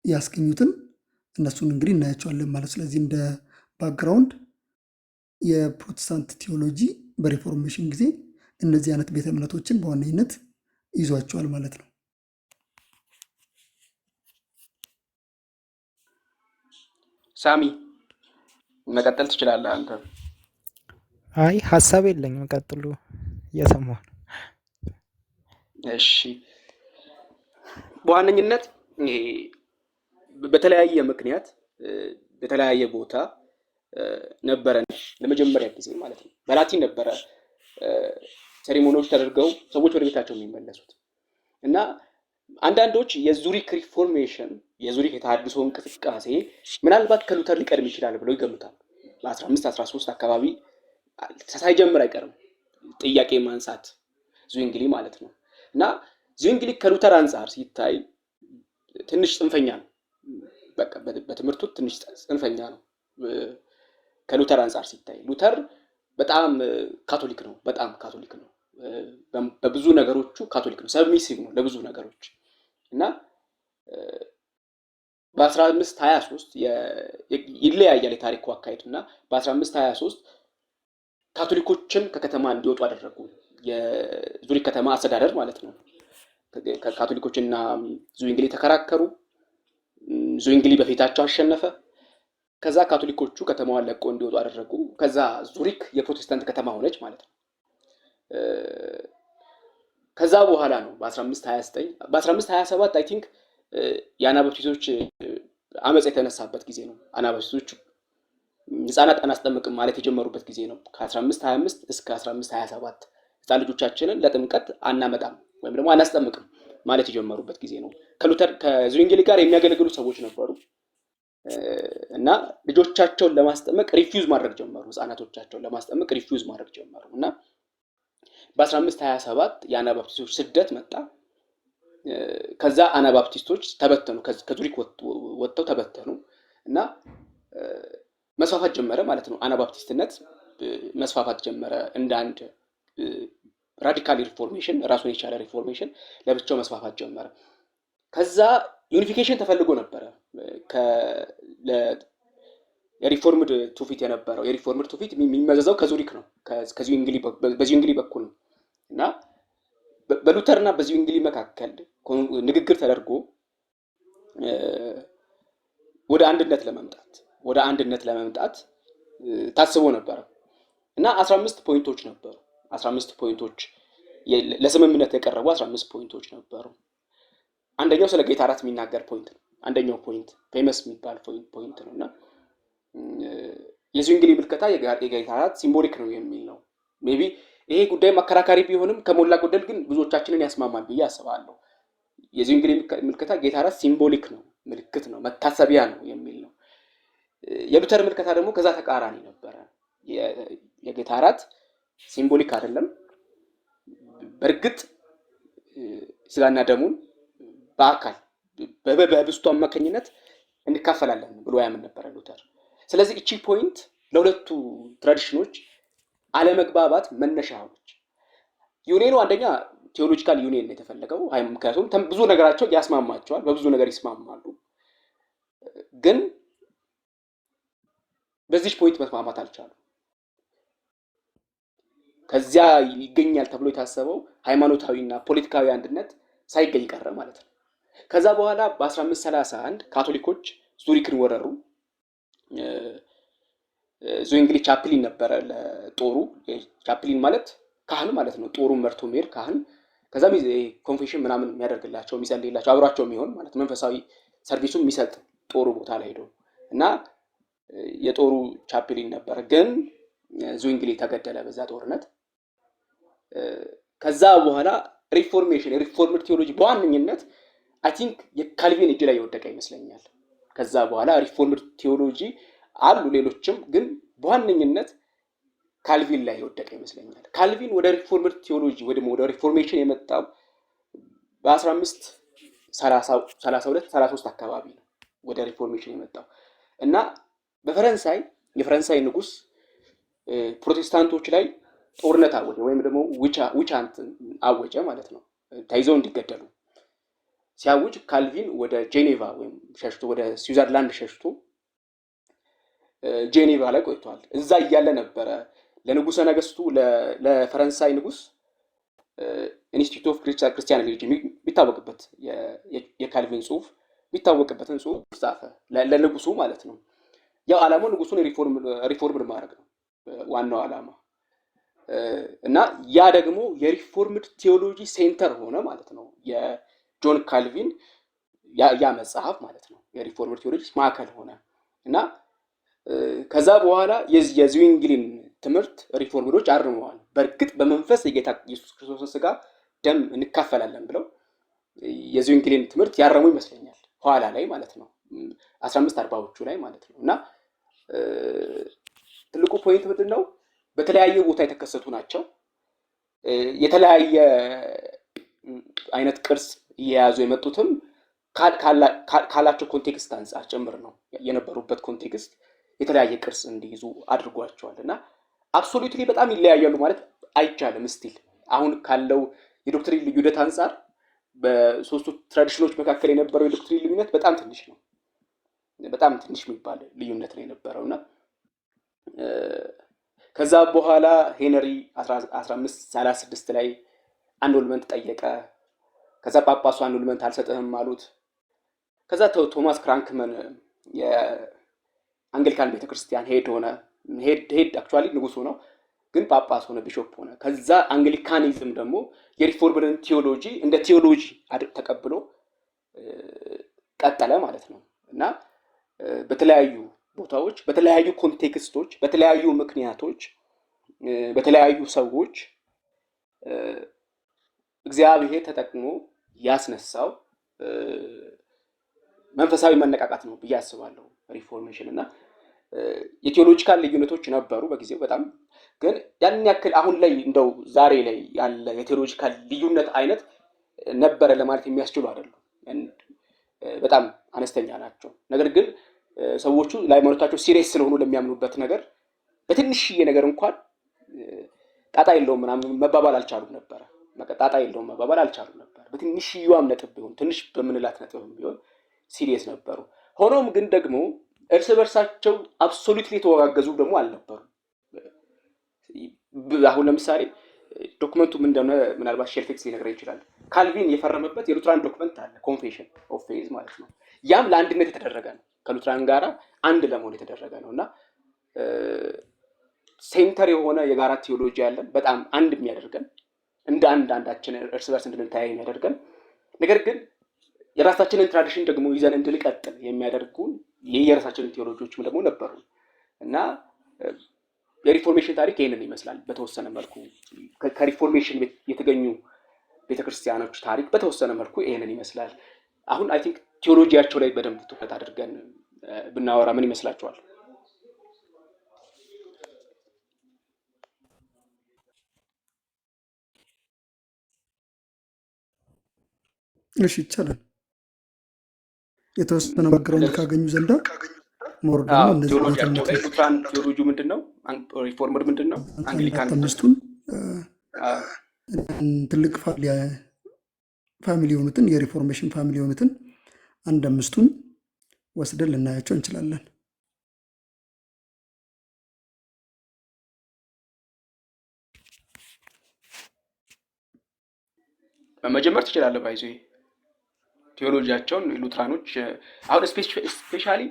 ያስገኙትን እነሱን እንግዲህ እናያቸዋለን ማለት። ስለዚህ እንደ ባክግራውንድ የፕሮቴስታንት ቴዎሎጂ በሪፎርሜሽን ጊዜ እነዚህ አይነት ቤተ እምነቶችን በዋነኝነት ይዟቸዋል ማለት ነው። ሳሚ መቀጠል ትችላለህ አንተ። አይ ሀሳብ የለኝም፣ ቀጥሉ፣ እየሰማሁ ነው። እሺ፣ በዋነኝነት በተለያየ ምክንያት በተለያየ ቦታ ነበረ ለመጀመሪያ ጊዜ ማለት ነው። በላቲን ነበረ ሴሪሞኒዎች ተደርገው ሰዎች ወደ ቤታቸው የሚመለሱት እና አንዳንዶች የዙሪክ ሪፎርሜሽን የዙሪክ የተሃድሶ እንቅስቃሴ ምናልባት ከሉተር ሊቀድም ይችላል ብለው ይገምታሉ። በ1513 አካባቢ ሳይጀምር አይቀርም ጥያቄ ማንሳት ዝዊንግሊ ማለት ነው። እና ዝዊንግሊ ከሉተር አንጻር ሲታይ ትንሽ ጽንፈኛ ነው። በቃ በትምህርቱ ትንሽ ጽንፈኛ ነው ከሉተር አንጻር ሲታይ። ሉተር በጣም ካቶሊክ ነው፣ በጣም ካቶሊክ ነው። በብዙ ነገሮቹ ካቶሊክ ነው፣ ሰብሚሲቭ ነው ለብዙ ነገሮች እና በ1523 ይለያያል የታሪኩ አካሄድ እና በ1523 ካቶሊኮችን ከከተማ እንዲወጡ አደረጉ። የዙሪክ ከተማ አስተዳደር ማለት ነው። ካቶሊኮችና ዝዊንግሊ ተከራከሩ። ዝዊንግሊ በፊታቸው አሸነፈ። ከዛ ካቶሊኮቹ ከተማዋን ለቆ እንዲወጡ አደረጉ። ከዛ ዙሪክ የፕሮቴስታንት ከተማ ሆነች ማለት ነው። ከዛ በኋላ ነው በ1527 አይ ቲንክ የአናባፕቲስቶች አመጽ የተነሳበት ጊዜ ነው። አናባፕቲስቶች ህፃናት አናስጠምቅም ማለት የጀመሩበት ጊዜ ነው። ከ1525 እስከ 1527 ህፃን ልጆቻችንን ለጥምቀት አናመጣም ወይም ደግሞ አናስጠምቅም ማለት የጀመሩበት ጊዜ ነው። ከሉተር ከዙዊንግሊ ጋር የሚያገለግሉ ሰዎች ነበሩ እና ልጆቻቸውን ለማስጠመቅ ሪፊውዝ ማድረግ ጀመሩ። ህፃናቶቻቸውን ለማስጠመቅ ሪፊውዝ ማድረግ ጀመሩ እና በ1527 የአናባፕቲስቶች ስደት መጣ። ከዛ አናባፕቲስቶች ተበተኑ፣ ከዙሪክ ወጥተው ተበተኑ እና መስፋፋት ጀመረ ማለት ነው። አናባፕቲስትነት መስፋፋት ጀመረ እንደ አንድ ራዲካል ሪፎርሜሽን፣ ራሱን የቻለ ሪፎርሜሽን ለብቻው መስፋፋት ጀመረ። ከዛ ዩኒፊኬሽን ተፈልጎ ነበረ። የሪፎርምድ ትውፊት የነበረው የሪፎርምድ ትውፊት የሚመዘዘው ከዙሪክ ነው፣ በዙዊንግሊ በኩል ነው እና በሉተርና በዙዊንግሊ መካከል ንግግር ተደርጎ ወደ አንድነት ለመምጣት ታስቦ ነበረ እና 15 ፖይንቶች ነበሩ። 15 ፖይንቶች ለስምምነት የቀረቡ 15 ፖይንቶች ነበሩ። አንደኛው ስለ ጌታ እራት የሚናገር ፖይንት ነው። አንደኛው ፖይንት ፌመስ የሚባል ፖይንት ነው እና የዙዊንግሊ ምልከታ የጌታ እራት ሲምቦሊክ ነው የሚል ነው። ሜቢ ይሄ ጉዳይ አከራካሪ ቢሆንም ከሞላ ጎደል ግን ብዙዎቻችንን ያስማማል ብዬ አስባለሁ። የዙዊንግሊ ምልከታ ጌታ እራት ሲምቦሊክ ነው፣ ምልክት ነው፣ መታሰቢያ ነው የሚል ነው። የሉተር ምልከታ ደግሞ ከዛ ተቃራኒ ነበረ። የጌታ እራት ሲምቦሊክ አይደለም፣ በእርግጥ ስጋና ደሙን በአካል በህብስቱ አማካኝነት እንካፈላለን ብሎ ያምን ነበረ ሉተር። ስለዚህ እቺ ፖይንት ለሁለቱ ትራዲሽኖች አለመግባባት መነሻ ሆነች። ዩኒየኑ አንደኛ ቴዎሎጂካል ዩኒየን ነው የተፈለገው፣ ምክንያቱም ብዙ ነገራቸው ያስማማቸዋል፣ በብዙ ነገር ይስማማሉ። ግን በዚህ ፖይንት መስማማት አልቻሉም። ከዚያ ይገኛል ተብሎ የታሰበው ሃይማኖታዊና ፖለቲካዊ አንድነት ሳይገኝ ቀረ ማለት ነው። ከዛ በኋላ በ1531 ካቶሊኮች ዙሪክን ወረሩ። ዙዊንግሊ ቻፕሊን ነበረ ለጦሩ። ቻፕሊን ማለት ካህን ማለት ነው። ጦሩን መርቶ የሚሄድ ካህን፣ ከዛም ኮንፌሽን ምናምን የሚያደርግላቸው የሚጸልይላቸው አብሯቸው የሚሆን ማለት መንፈሳዊ ሰርቪሱን የሚሰጥ ጦሩ ቦታ ላይ ሄዶ እና የጦሩ ቻፕሊን ነበረ። ግን ዙዊንግሊ ተገደለ በዛ ጦርነት። ከዛ በኋላ ሪፎርሜሽን የሪፎርምድ ቴዎሎጂ በዋነኝነት አይ ቲንክ የካልቪን እጅ ላይ የወደቀ ይመስለኛል። ከዛ በኋላ ሪፎርምድ ቴዎሎጂ አሉ ሌሎችም፣ ግን በዋነኝነት ካልቪን ላይ የወደቀ ይመስለኛል። ካልቪን ወደ ሪፎርምድ ቴዎሎጂ ወደ ሪፎርሜሽን የመጣው በ1532 33 አካባቢ ነው ወደ ሪፎርሜሽን የመጣው እና የፈረንሳይ ንጉስ ፕሮቴስታንቶች ላይ ጦርነት አወጀ፣ ወይም ደግሞ ዊቻንት አወጀ ማለት ነው፣ ተይዘው እንዲገደሉ ሲያውጅ ካልቪን ወደ ጄኔቫ ወይም ሸሽቶ ወደ ስዊዘርላንድ ሸሽቶ ጄኔቫ ላይ ቆይቷል። እዛ እያለ ነበረ ለንጉሰ ነገስቱ ለፈረንሳይ ንጉስ ኢንስቲትዩት ኦፍ ክርስቲያኖሎጂ የሚታወቅበት የካልቪን ጽሁፍ የሚታወቅበትን ጽሁፍ ጻፈ ለንጉሱ ማለት ነው። ያው ዓላማው ንጉሱን ሪፎርምድ ማድረግ ነው ዋናው ዓላማ እና ያ ደግሞ የሪፎርምድ ቴዎሎጂ ሴንተር ሆነ ማለት ነው። የጆን ካልቪን ያ መጽሐፍ ማለት ነው የሪፎርምድ ቴዎሎጂ ማዕከል ሆነ እና ከዛ በኋላ የዙዊንግሊን ትምህርት ሪፎርምዶች አርመዋል። በእርግጥ በመንፈስ የጌታ ኢየሱስ ክርስቶስን ስጋ ደም እንካፈላለን ብለው የዙዊንግሊን ትምህርት ያረሙ ይመስለኛል ኋላ ላይ ማለት ነው 1540ዎቹ ላይ ማለት ነው። እና ትልቁ ፖይንት ምንድነው? በተለያየ ቦታ የተከሰቱ ናቸው። የተለያየ አይነት ቅርስ እየያዙ የመጡትም ካላቸው ኮንቴክስት አንፃር ጭምር ነው። የነበሩበት ኮንቴክስት የተለያየ ቅርስ እንዲይዙ አድርጓቸዋል እና አብሶሉትሊ በጣም ይለያያሉ ማለት አይቻልም። ስቲል አሁን ካለው የዶክትሪን ልዩነት አንፃር በሶስቱ ትራዲሽኖች መካከል የነበረው የዶክትሪን ልዩነት በጣም ትንሽ ነው። በጣም ትንሽ የሚባል ልዩነት ነው የነበረውና ከዛ በኋላ ሄንሪ 1536 ላይ አኖልመንት ጠየቀ። ከዛ ጳጳሱ አኖልመንት አልሰጠህም አሉት። ከዛ ቶማስ ክራንክመን የአንግሊካን ቤተክርስቲያን ሄድ አክቹአሊ ንጉሱ ነው ግን ጳጳስ ሆነ፣ ቢሾፕ ሆነ። ከዛ አንግሊካኒዝም ደግሞ የሪፎርምድን ቴዎሎጂ እንደ ቴዎሎጂ ተቀብሎ ቀጠለ ማለት ነው እና በተለያዩ ቦታዎች በተለያዩ ኮንቴክስቶች በተለያዩ ምክንያቶች በተለያዩ ሰዎች እግዚአብሔር ተጠቅሞ ያስነሳው መንፈሳዊ መነቃቃት ነው ብዬ አስባለሁ ሪፎርሜሽን እና የቴዎሎጂካል ልዩነቶች ነበሩ በጊዜው በጣም ግን ያን ያክል አሁን ላይ እንደው ዛሬ ላይ ያለ የቴዎሎጂካል ልዩነት አይነት ነበረ ለማለት የሚያስችሉ አይደለም በጣም አነስተኛ ናቸው ነገር ግን ሰዎቹ ለሃይማኖታቸው ሲሪየስ ስለሆኑ ለሚያምኑበት ነገር በትንሽዬ ነገር እንኳን ጣጣ የለውም ምናምን መባባል አልቻሉም ነበር ጣጣ የለውም መባባል አልቻሉም ነበር በትንሽዬዋም ነጥብ ቢሆን ትንሽ በምንላት ነጥብም ቢሆን ሲሪየስ ነበሩ ሆኖም ግን ደግሞ እርስ በርሳቸው አብሶሉትሊ ተወጋገዙ ደግሞ አልነበሩ አሁን ለምሳሌ ዶክመንቱ ምን እንደሆነ ምናልባት ሼልፌክስ ሊነግረን ይችላል ካልቪን የፈረመበት የሉትራን ዶክመንት አለ ኮንፌሽን ኦፍ ፌዝ ማለት ነው ያም ለአንድነት የተደረገ ነው ከሉትራን ጋራ አንድ ለመሆን የተደረገ ነውና ሴንተር የሆነ የጋራ ቴዎሎጂ ያለን በጣም አንድ የሚያደርገን እንደ አንዳችን እርስ በርስ እንድንተያይ የሚያደርገን ነገር ግን የራሳችንን ትራዲሽን ደግሞ ይዘን እንድንቀጥል የሚያደርጉን የየራሳችንን ቴዎሎጂዎችም ደግሞ ነበሩ እና የሪፎርሜሽን ታሪክ ይሄንን ይመስላል በተወሰነ መልኩ ከሪፎርሜሽን የተገኙ ቤተክርስቲያኖች ታሪክ በተወሰነ መልኩ ይሄንን ይመስላል አሁን አይ ቲንክ ቴዎሎጂያቸው ላይ በደንብ ትኩረት አድርገን ብናወራ ምን ይመስላችኋል እሺ ይቻላል የተወሰነ ባክግራውንድ ካገኙ ዘንዳ ሞር ደግሞ እንደዚህ ሉትራን ቴዎሎጂ ምንድነው ሪፎርመር ምንድነው አንግሊካን አምስቱን ትልቅ ፋሚሊ የሆኑትን የሪፎርሜሽን ፋሚሊ የሆኑትን አንድ አምስቱን ወስደን ልናያቸው እንችላለን መጀመር ትችላለህ ባይዞ ቴዎሎጂያቸውን ሉትራኖች አሁን ስፔሻሊ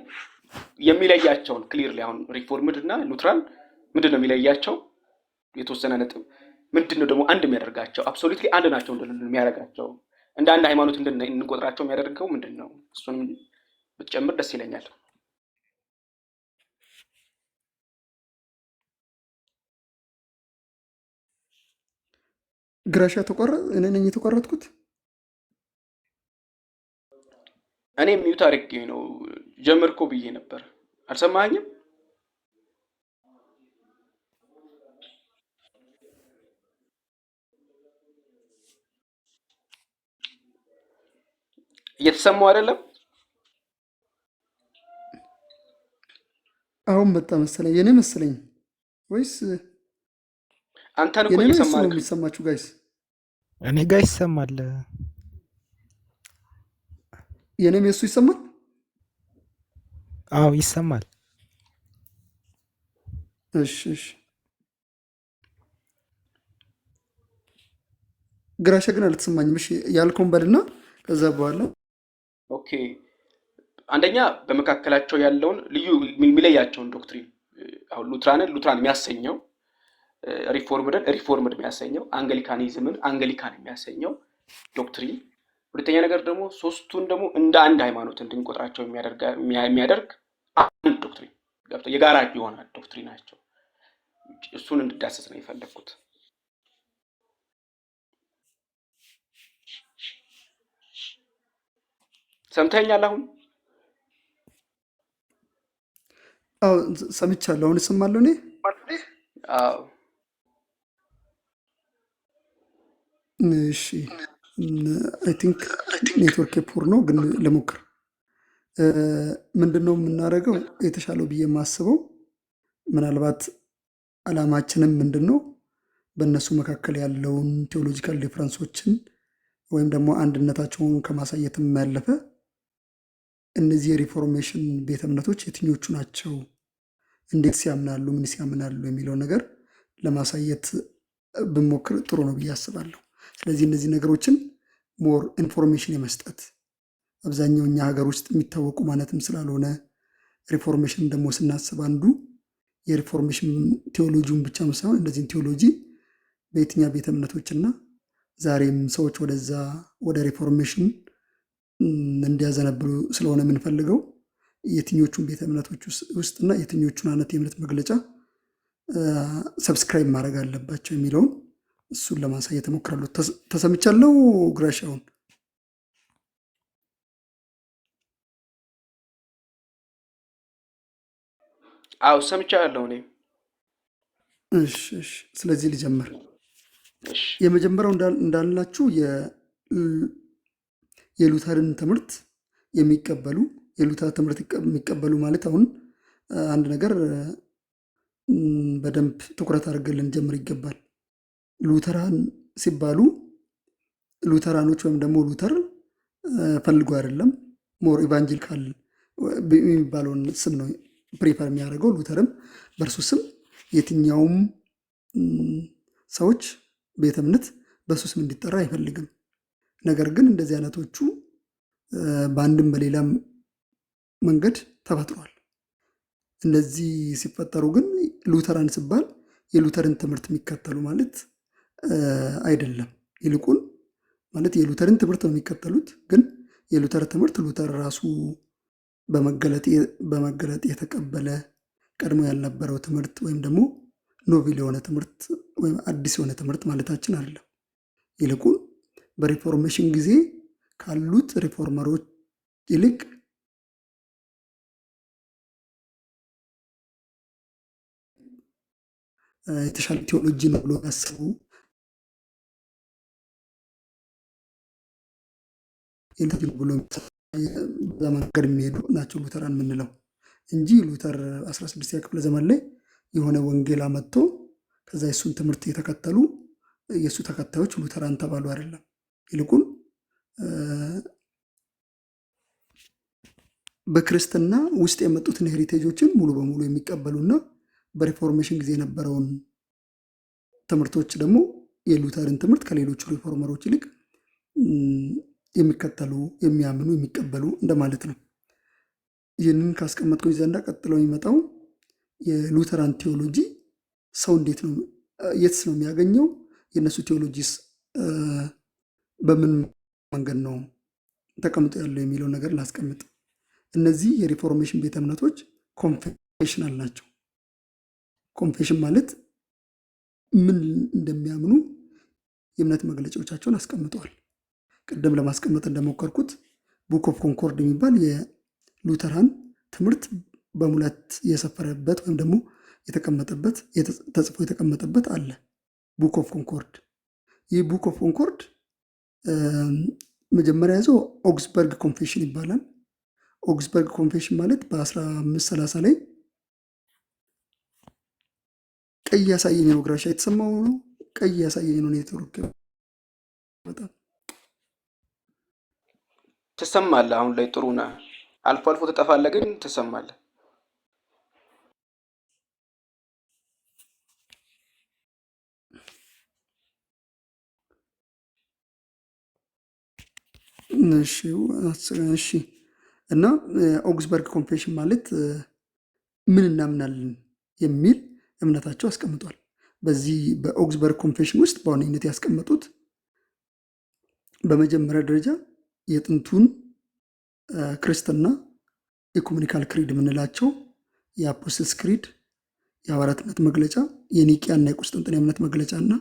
የሚለያቸውን ክሊርሊ አሁን ሪፎርምድ እና ሉትራን ምንድነው የሚለያቸው የተወሰነ ነጥብ ምንድነው ደግሞ አንድ የሚያደርጋቸው አብሶሉትሊ አንድ ናቸው እንደልን የሚያደርጋቸው እንደ አንድ ሃይማኖት እንቆጥራቸው የሚያደርገው ምንድነው እሱንም ብትጨምር ደስ ይለኛል ግራሻ ተቆረጥ እኔ ነኝ የተቆረጥኩት እኔ ሚውት አድርጌ ነው ጀመርኩ ብዬ ነበር አልሰማኸኝም እየተሰማው አይደለም አሁን መጣ መሰለኝ የኔ መሰለኝ ወይስ አንተን እኮ እየሰማህ ነው የሚሰማችሁ ጋይስ እኔ ጋር ይሰማል የኔም የሱ ይሰማል አዎ ይሰማል እሺ እሺ ግራሻ ግን አልተሰማኝም እሺ ያልከውን በልና ከዛ በኋላ ኦኬ አንደኛ በመካከላቸው ያለውን ልዩ የሚለያቸውን ዶክትሪን አሁን ሉትራን የሚያሰኘው ሪፎርምድ የሚያሰኘው አንግሊካኒዝምን አንግሊካን የሚያሰኘው ዶክትሪን ሁለተኛ ነገር ደግሞ ሶስቱን ደግሞ እንደ አንድ ሃይማኖት እንድንቆጥራቸው የሚያደርግ አንድ ዶክትሪን ገብቶ የጋራ የሆነ ዶክትሪን ናቸው እሱን እንድዳሰስ ነው የፈለኩት ሰምተኛል አሁን አዎ ሰምቻለሁ አሁን እሰማለሁ እኔ አዎ እሺ አይ ቲንክ ኔትወርክ ፑር ነው ግን ለሞክር ምንድነው የምናደርገው የተሻለው ብዬ የማስበው ምናልባት አላማችንም ምንድነው በእነሱ መካከል ያለውን ቴዎሎጂካል ዲፍረንሶችን ወይም ደግሞ አንድነታቸውን ከማሳየትም ያለፈ እነዚህ የሪፎርሜሽን ቤተ እምነቶች የትኞቹ ናቸው እንዴት ሲያምናሉ ምን ሲያምናሉ የሚለው ነገር ለማሳየት ብንሞክር ጥሩ ነው ብዬ አስባለሁ ስለዚህ እነዚህ ነገሮችን ሞር ኢንፎርሜሽን የመስጠት አብዛኛው እኛ ሀገር ውስጥ የሚታወቁ ማለትም ስላልሆነ ሪፎርሜሽን ደግሞ ስናስብ አንዱ የሪፎርሜሽን ቴዎሎጂውን ብቻ ሳይሆን እንደዚህ ቴዎሎጂ በየትኛ ቤተ እምነቶችና ዛሬም ሰዎች ወደዛ ወደ ሪፎርሜሽን እንዲያዘነብሉ ስለሆነ የምንፈልገው የትኞቹን ቤተ እምነቶች ውስጥና የትኞቹን አይነት የእምነት መግለጫ ሰብስክራይብ ማድረግ አለባቸው የሚለውን እሱን ለማሳየት እሞክራለሁ። ተሰምቻለሁ ግራሻውን። አዎ ሰምቻለሁ እኔ። እሺ ስለዚህ ልጀምር። የመጀመሪያው እንዳልላችሁ የሉተርን ትምህርት የሚቀበሉ የሉተር ትምህርት የሚቀበሉ ማለት አሁን አንድ ነገር በደንብ ትኩረት አድርገን ልንጀምር ይገባል። ሉተራን ሲባሉ ሉተራኖች ወይም ደግሞ ሉተር ፈልጎ አይደለም፣ ሞር ኢቫንጀሊካል የሚባለውን ስም ነው ፕሪፈር የሚያደርገው። ሉተርም በእርሱ ስም የትኛውም ሰዎች ቤተ እምነት በእሱ ስም እንዲጠራ አይፈልግም። ነገር ግን እንደዚህ አይነቶቹ በአንድም በሌላም መንገድ ተፈጥሯል። እነዚህ ሲፈጠሩ ግን ሉተራን ሲባል የሉተርን ትምህርት የሚከተሉ ማለት አይደለም። ይልቁን ማለት የሉተርን ትምህርት ነው የሚከተሉት፣ ግን የሉተር ትምህርት ሉተር ራሱ በመገለጥ የተቀበለ ቀድሞ ያልነበረው ትምህርት ወይም ደግሞ ኖቬል የሆነ ትምህርት ወይም አዲስ የሆነ ትምህርት ማለታችን አይደለም። ይልቁን በሪፎርሜሽን ጊዜ ካሉት ሪፎርመሮች ይልቅ የተሻለ ቴዎሎጂ ነው ብሎ ያስቡ ብሎ በመንገድ የሚሄዱ ናቸው ሉተራን የምንለው እንጂ ሉተር 16ኛ ክፍለ ዘመን ላይ የሆነ ወንጌል አመጥቶ ከዛ የሱን ትምህርት የተከተሉ የእሱ ተከታዮች ሉተራን ተባሉ አይደለም። ይልቁን በክርስትና ውስጥ የመጡትን ሄሪቴጆችን ሙሉ በሙሉ የሚቀበሉና በሪፎርሜሽን ጊዜ የነበረውን ትምህርቶች ደግሞ የሉተርን ትምህርት ከሌሎቹ ሪፎርመሮች ይልቅ የሚከተሉ የሚያምኑ የሚቀበሉ እንደማለት ነው። ይህንን ካስቀመጥኩኝ ዘንዳ ቀጥለው የሚመጣው የሉተራን ቴዎሎጂ ሰው እንዴት ነው የትስ ነው የሚያገኘው፣ የእነሱ ቴዎሎጂስ በምን መንገድ ነው ተቀምጦ ያለው የሚለው ነገር ላስቀምጥ። እነዚህ የሪፎርሜሽን ቤተ እምነቶች ኮንፌሽናል ናቸው። ኮንፌሽን ማለት ምን እንደሚያምኑ የእምነት መግለጫዎቻቸውን አስቀምጠዋል። ቅድም ለማስቀመጥ እንደሞከርኩት ቡክ ኦፍ ኮንኮርድ የሚባል የሉተራን ትምህርት በሙላት የሰፈረበት ወይም ደግሞ የተቀመጠበት ተጽፎ የተቀመጠበት አለ። ቡክ ኦፍ ኮንኮርድ። ይህ ቡክ ኦፍ ኮንኮርድ መጀመሪያ ያዘው ኦግስበርግ ኮንፌሽን ይባላል። ኦግስበርግ ኮንፌሽን ማለት በ1530 ላይ ቀይ ያሳየኝ ነው። ግራሻ የተሰማው ነው። ቀይ ያሳየኝ ነው። ኔትወርክ በጣም ትሰማለህ። አሁን ላይ ጥሩ ነህ። አልፎ አልፎ ትጠፋለህ፣ ግን ትሰማለህ። እሺ። እና ኦግስበርግ ኮንፌሽን ማለት ምን እናምናለን የሚል እምነታቸው አስቀምጧል። በዚህ በኦግስበርግ ኮንፌሽን ውስጥ በዋነኝነት ያስቀመጡት በመጀመሪያ ደረጃ የጥንቱን ክርስትና ኢኩሜኒካል ክሪድ የምንላቸው የአፖስትልስ ክሪድ፣ የሐዋርያት እምነት መግለጫ፣ የኒቅያና የቁስጥንጥንያ እምነት መግለጫ እና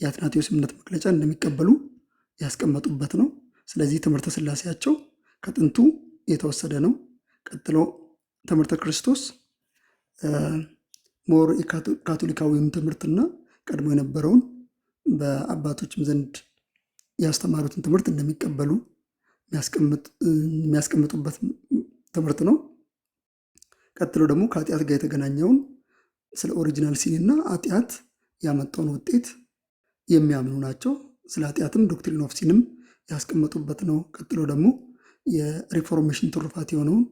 የአትናቴዎስ እምነት መግለጫ እንደሚቀበሉ ያስቀመጡበት ነው። ስለዚህ ትምህርተ ሥላሴያቸው ከጥንቱ የተወሰደ ነው። ቀጥሎ ትምህርተ ክርስቶስ ሞር ካቶሊካዊውን ትምህርትና ቀድሞ የነበረውን በአባቶችም ዘንድ ያስተማሩትን ትምህርት እንደሚቀበሉ የሚያስቀምጡበት ትምህርት ነው። ቀጥሎ ደግሞ ከኃጢአት ጋር የተገናኘውን ስለ ኦሪጂናል ሲን እና ኃጢአት ያመጣውን ውጤት የሚያምኑ ናቸው። ስለ ኃጢአትም ዶክትሪን ኦፍ ሲንም ያስቀመጡበት ነው። ቀጥሎ ደግሞ የሪፎርሜሽን ትሩፋት የሆነውን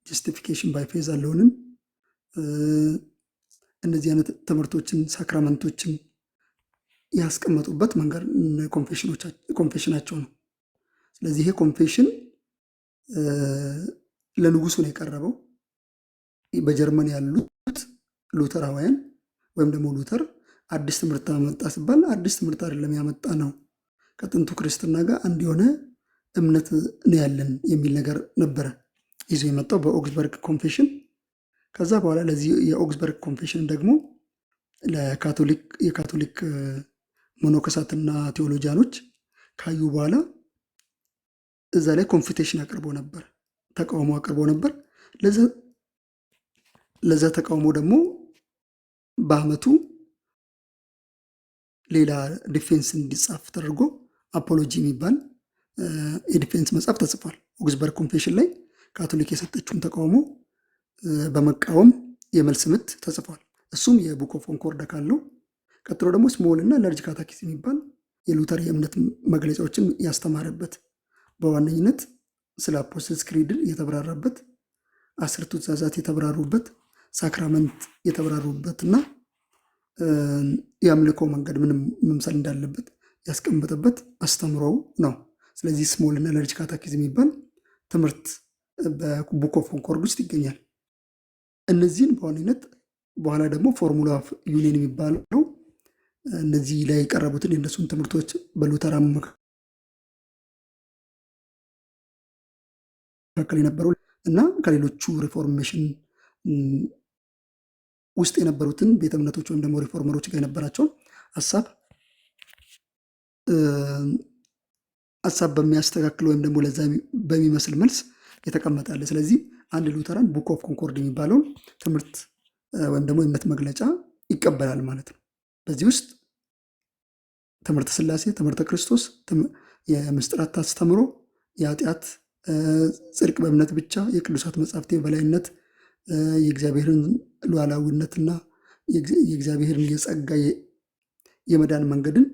ጀስቲፊኬሽን ባይ ፌዝ አለውንም እነዚህ አይነት ትምህርቶችን ሳክራመንቶችን ያስቀመጡበት መንገድ ኮንፌሽናቸው ነው። ስለዚህ ይሄ ኮንፌሽን ለንጉሱ ነው የቀረበው። በጀርመን ያሉት ሉተራውያን ወይም ደግሞ ሉተር አዲስ ትምህርት አመጣ ሲባል አዲስ ትምህርት አይደለም ያመጣ ነው፣ ከጥንቱ ክርስትና ጋር አንድ የሆነ እምነት ነው ያለን የሚል ነገር ነበረ ይዞ የመጣው በኦግስበርግ ኮንፌሽን። ከዛ በኋላ ለዚህ የኦግስበርግ ኮንፌሽን ደግሞ የካቶሊክ ሞኖኮሳትና ቴዎሎጂያኖች ካዩ በኋላ እዛ ላይ ኮንፊቴሽን አቅርቦ ነበር፣ ተቃውሞ አቅርቦ ነበር። ለዛ ተቃውሞ ደግሞ በአመቱ ሌላ ዲፌንስ እንዲጻፍ ተደርጎ አፖሎጂ የሚባል የዲፌንስ መጽሐፍ ተጽፏል። ኦግስበርግ ኮንፌሽን ላይ ካቶሊክ የሰጠችውን ተቃውሞ በመቃወም የመልስ ምት ተጽፏል። እሱም የቡክ ኦፍ ኮንኮርድ ካለው ቀጥሎ ደግሞ ስሞል እና ላርጅ ካታኪስ የሚባል የሉተር የእምነት መግለጫዎችን ያስተማረበት፣ በዋነኝነት ስለ አፖስትልስ ክሪድ የተብራራበት፣ አስርቱ ትእዛዛት የተብራሩበት፣ ሳክራመንት የተብራሩበት እና የአምልኮ መንገድ ምንም መምሰል እንዳለበት ያስቀምጠበት አስተምሮው ነው። ስለዚህ ስሞል እና ላርጅ ካታኪዝም የሚባል ትምህርት በቡክ ኦፍ ኮንኮርድ ውስጥ ይገኛል። እነዚህን በዋነኝነት በኋላ ደግሞ ፎርሙላ ኦፍ ዩኒየን የሚባለው እነዚህ ላይ የቀረቡትን የእነሱን ትምህርቶች በሉተር መካከል የነበሩ እና ከሌሎቹ ሪፎርሜሽን ውስጥ የነበሩትን ቤተ እምነቶች ወይም ደግሞ ሪፎርመሮች ጋር የነበራቸውን ሀሳብ በሚያስተካክል ወይም ደግሞ ለዛ በሚመስል መልስ የተቀመጣለ። ስለዚህ አንድ ሉተራን ቡክ ኦፍ ኮንኮርድ የሚባለውን ትምህርት ወይም ደግሞ የእምነት መግለጫ ይቀበላል ማለት ነው። በዚህ ውስጥ ትምህርተ ሥላሴ፣ ትምህርተ ክርስቶስ፣ የምስጢራት አስተምሮ፣ የኃጢአት ጽድቅ በእምነት ብቻ፣ የቅዱሳት መጻሕፍት የበላይነት፣ የእግዚአብሔርን ሉዓላዊነትና የእግዚአብሔርን የጸጋ የመዳን መንገድን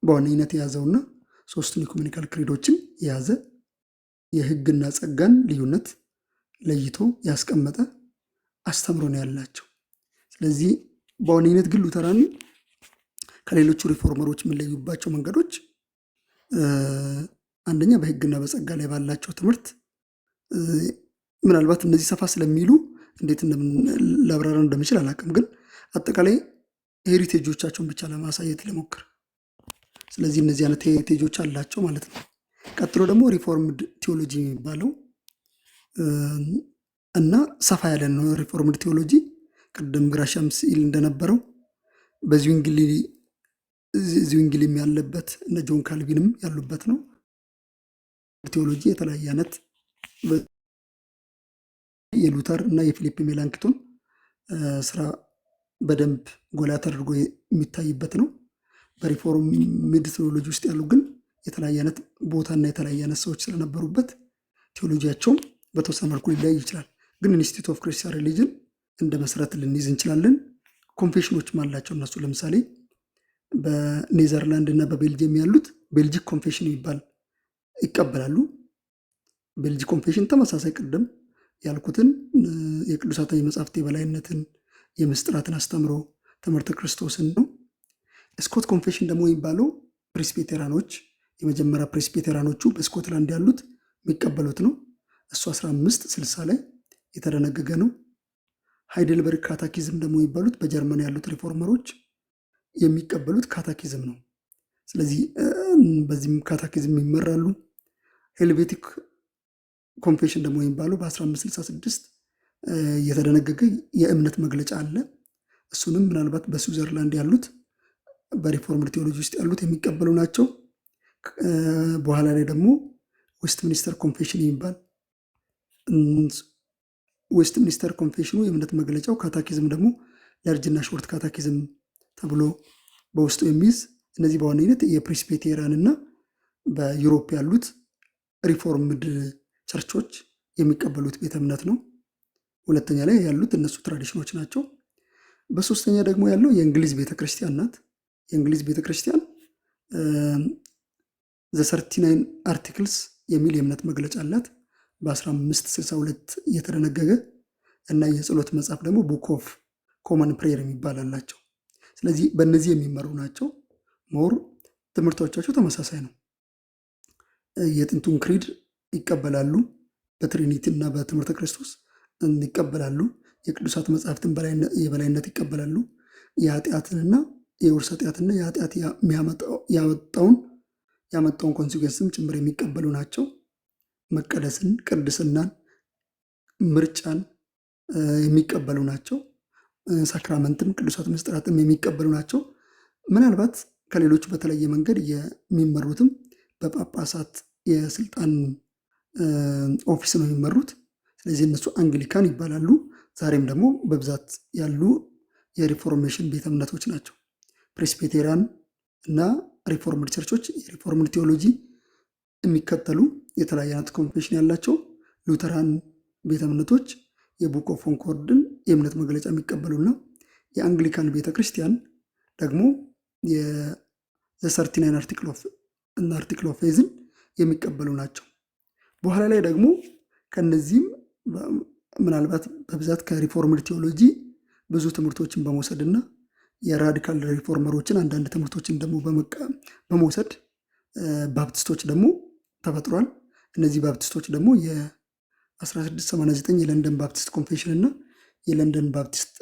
በዋነኝነት የያዘውና ሶስቱን ኢኩሜኒካል ክሪዶችን የያዘ የሕግና ጸጋን ልዩነት ለይቶ ያስቀመጠ አስተምሮ ነው ያላቸው። ስለዚህ በዋነኝነት ግን ሉተራን ከሌሎቹ ሪፎርመሮች የሚለዩባቸው መንገዶች አንደኛ በሕግና በጸጋ ላይ ባላቸው ትምህርት፣ ምናልባት እነዚህ ሰፋ ስለሚሉ እንዴት ላብራራ እንደምችል አላውቅም፣ ግን አጠቃላይ ሄሪቴጆቻቸውን ብቻ ለማሳየት ልሞክር። ስለዚህ እነዚህ አይነት ሄሪቴጆች አላቸው ማለት ነው። ቀጥሎ ደግሞ ሪፎርምድ ቴዎሎጂ የሚባለው እና ሰፋ ያለ ነው። ሪፎርምድ ቴዎሎጂ ቅድም ግራሻም ሲል እንደነበረው በዚዊንግሊም ያለበት እነ ጆን ካልቪንም ያሉበት ነው። ቴዎሎጂ የተለያየ አይነት የሉተር እና የፊሊፕ ሜላንክቶን ስራ በደንብ ጎላ ተደርጎ የሚታይበት ነው። በሪፎርምድ ቴዎሎጂ ውስጥ ያሉ ግን የተለያየ አይነት ቦታና የተለያየ አይነት ሰዎች ስለነበሩበት ቴዎሎጂያቸውም በተወሰነ መልኩ ሊለያይ ይችላል። ግን ኢንስቲትዩት ኦፍ ክርስቲያን ሪሊጅን እንደ መሰረት ልንይዝ እንችላለን። ኮንፌሽኖችም አላቸው እነሱ። ለምሳሌ በኔዘርላንድ እና በቤልጅየም ያሉት ቤልጂክ ኮንፌሽን የሚባል ይቀበላሉ። ቤልጂክ ኮንፌሽን ተመሳሳይ ቅድም ያልኩትን የቅዱሳት የመጻሕፍት የበላይነትን፣ የምስጢራትን አስተምሮ፣ ትምህርተ ክርስቶስን ነው። ስኮት ኮንፌሽን ደግሞ የሚባለው ፕሬስቤቴራኖች፣ የመጀመሪያ ፕሬስቤቴራኖቹ በስኮትላንድ ያሉት የሚቀበሉት ነው። እሱ 1560 ላይ የተደነገገ ነው። ሃይደልበርግ ካታኪዝም ደግሞ የሚባሉት በጀርመን ያሉት ሪፎርመሮች የሚቀበሉት ካታኪዝም ነው። ስለዚህ በዚህም ካታኪዝም ይመራሉ። ሄልቬቲክ ኮንፌሽን ደግሞ የሚባለው በ1566 የተደነገገ የእምነት መግለጫ አለ። እሱንም ምናልባት በስዊዘርላንድ ያሉት በሪፎርምድ ቴዎሎጂ ውስጥ ያሉት የሚቀበሉ ናቸው። በኋላ ላይ ደግሞ ዌስት ሚኒስተር ኮንፌሽን የሚባል ዌስት ሚኒስተር ኮንፌሽኑ የእምነት መግለጫው፣ ካታኪዝም ደግሞ ላርጅና ሾርት ካታኪዝም ተብሎ በውስጡ የሚይዝ እነዚህ በዋነኝነት የፕሬስቤቴሪያን እና በዩሮፕ ያሉት ሪፎርምድ ቸርቾች የሚቀበሉት ቤተ እምነት ነው። ሁለተኛ ላይ ያሉት እነሱ ትራዲሽኖች ናቸው። በሶስተኛ ደግሞ ያለው የእንግሊዝ ቤተክርስቲያን ናት። የእንግሊዝ ቤተክርስቲያን ዘ39 አርቲክልስ የሚል የእምነት መግለጫ አላት። በ1562 እየተደነገገ እና የጸሎት መጽሐፍ ደግሞ ቡክ ኦፍ ኮመን ፕሬየር የሚባል አላቸው። ስለዚህ በእነዚህ የሚመሩ ናቸው። ሞር ትምህርቶቻቸው ተመሳሳይ ነው። የጥንቱን ክሪድ ይቀበላሉ። በትሪኒቲ እና በትምህርተ ክርስቶስ ይቀበላሉ። የቅዱሳት መጽሐፍትን የበላይነት ይቀበላሉ። የኃጢአትንና የውርስ ኃጢአትና የኃጢአት ያወጣውን ያመጣውን ኮንሲኩዌንስም ጭምር የሚቀበሉ ናቸው። መቀደስን፣ ቅድስናን፣ ምርጫን የሚቀበሉ ናቸው። ሳክራመንትም ቅዱሳት ምስጢራትም የሚቀበሉ ናቸው። ምናልባት ከሌሎቹ በተለየ መንገድ የሚመሩትም በጳጳሳት የስልጣን ኦፊስ ነው የሚመሩት። ስለዚህ እነሱ አንግሊካን ይባላሉ። ዛሬም ደግሞ በብዛት ያሉ የሪፎርሜሽን ቤተ እምነቶች ናቸው። ፕሬስቤቴሪያን እና ሪፎርምድ ቸርቾች የሪፎርምድ ቴዎሎጂ የሚከተሉ የተለያየ አይነት ኮንፌሽን ያላቸው፣ ሉተራን ቤተ እምነቶች የቡክ ኦፍ ኮንኮርድን የእምነት መግለጫ የሚቀበሉና የአንግሊካን ቤተ ክርስቲያን ደግሞ የ39 አርቲክል ኦፍ ፌዝን የሚቀበሉ ናቸው። በኋላ ላይ ደግሞ ከነዚህም ምናልባት በብዛት ከሪፎርምድ ቴዎሎጂ ብዙ ትምህርቶችን በመውሰድና የራዲካል ሪፎርመሮችን አንዳንድ ትምህርቶችን ደግሞ በመውሰድ ባፕቲስቶች ደግሞ ተፈጥሯል። እነዚህ ባፕቲስቶች ደግሞ የ1689 የለንደን ባፕቲስት ኮንፌሽን እና የለንደን ባፕቲስት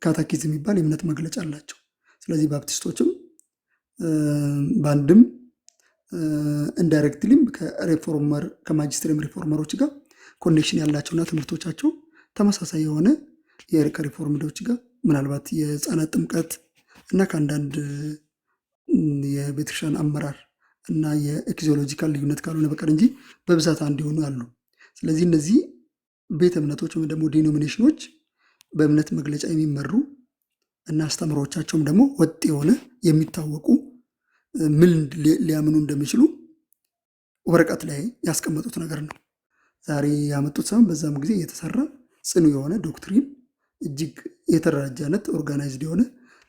ካታኪዝም የሚባል የእምነት መግለጫ አላቸው። ስለዚህ ባፕቲስቶችም በአንድም ኢንዳይሬክትሊም ከማጅስትሪየም ሪፎርመሮች ጋር ኮኔክሽን ያላቸውና ትምህርቶቻቸው ተመሳሳይ የሆነ ከሪፎርምዶች ጋር ምናልባት የህፃናት ጥምቀት እና ከአንዳንድ የቤተክርስቲያን አመራር እና የኤክዚዮሎጂካል ልዩነት ካልሆነ በቀር እንጂ በብዛት አንድ የሆኑ አሉ። ስለዚህ እነዚህ ቤተ እምነቶች ወይም ደግሞ ዲኖሚኔሽኖች በእምነት መግለጫ የሚመሩ እና አስተምሮቻቸውም ደግሞ ወጥ የሆነ የሚታወቁ ምን ሊያምኑ እንደሚችሉ ወረቀት ላይ ያስቀመጡት ነገር ነው። ዛሬ ያመጡት ሳይሆን በዛም ጊዜ የተሰራ ጽኑ የሆነ ዶክትሪን እጅግ የተደራጀነት ኦርጋናይዝድ የሆነ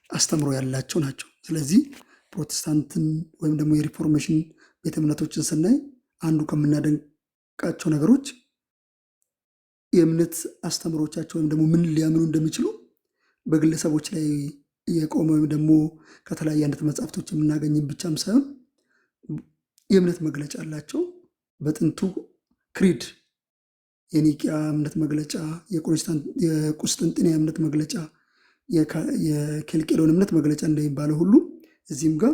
አስተምሮ ያላቸው ናቸው። ስለዚህ ፕሮቴስታንትን ወይም ደግሞ የሪፎርሜሽን ቤተ እምነቶችን ስናይ አንዱ ከምናደንቃቸው ነገሮች የእምነት አስተምሮቻቸው ወይም ደግሞ ምን ሊያምኑ እንደሚችሉ በግለሰቦች ላይ የቆመ ወይም ደግሞ ከተለያየ አይነት መጽሐፍቶች የምናገኝም ብቻም ሳይሆን የእምነት መግለጫ አላቸው። በጥንቱ ክሪድ የኒቂያ እምነት መግለጫ፣ የቁስጥንጥንያ እምነት መግለጫ፣ የኬልቄዶን እምነት መግለጫ እንደሚባለው ሁሉ እዚህም ጋር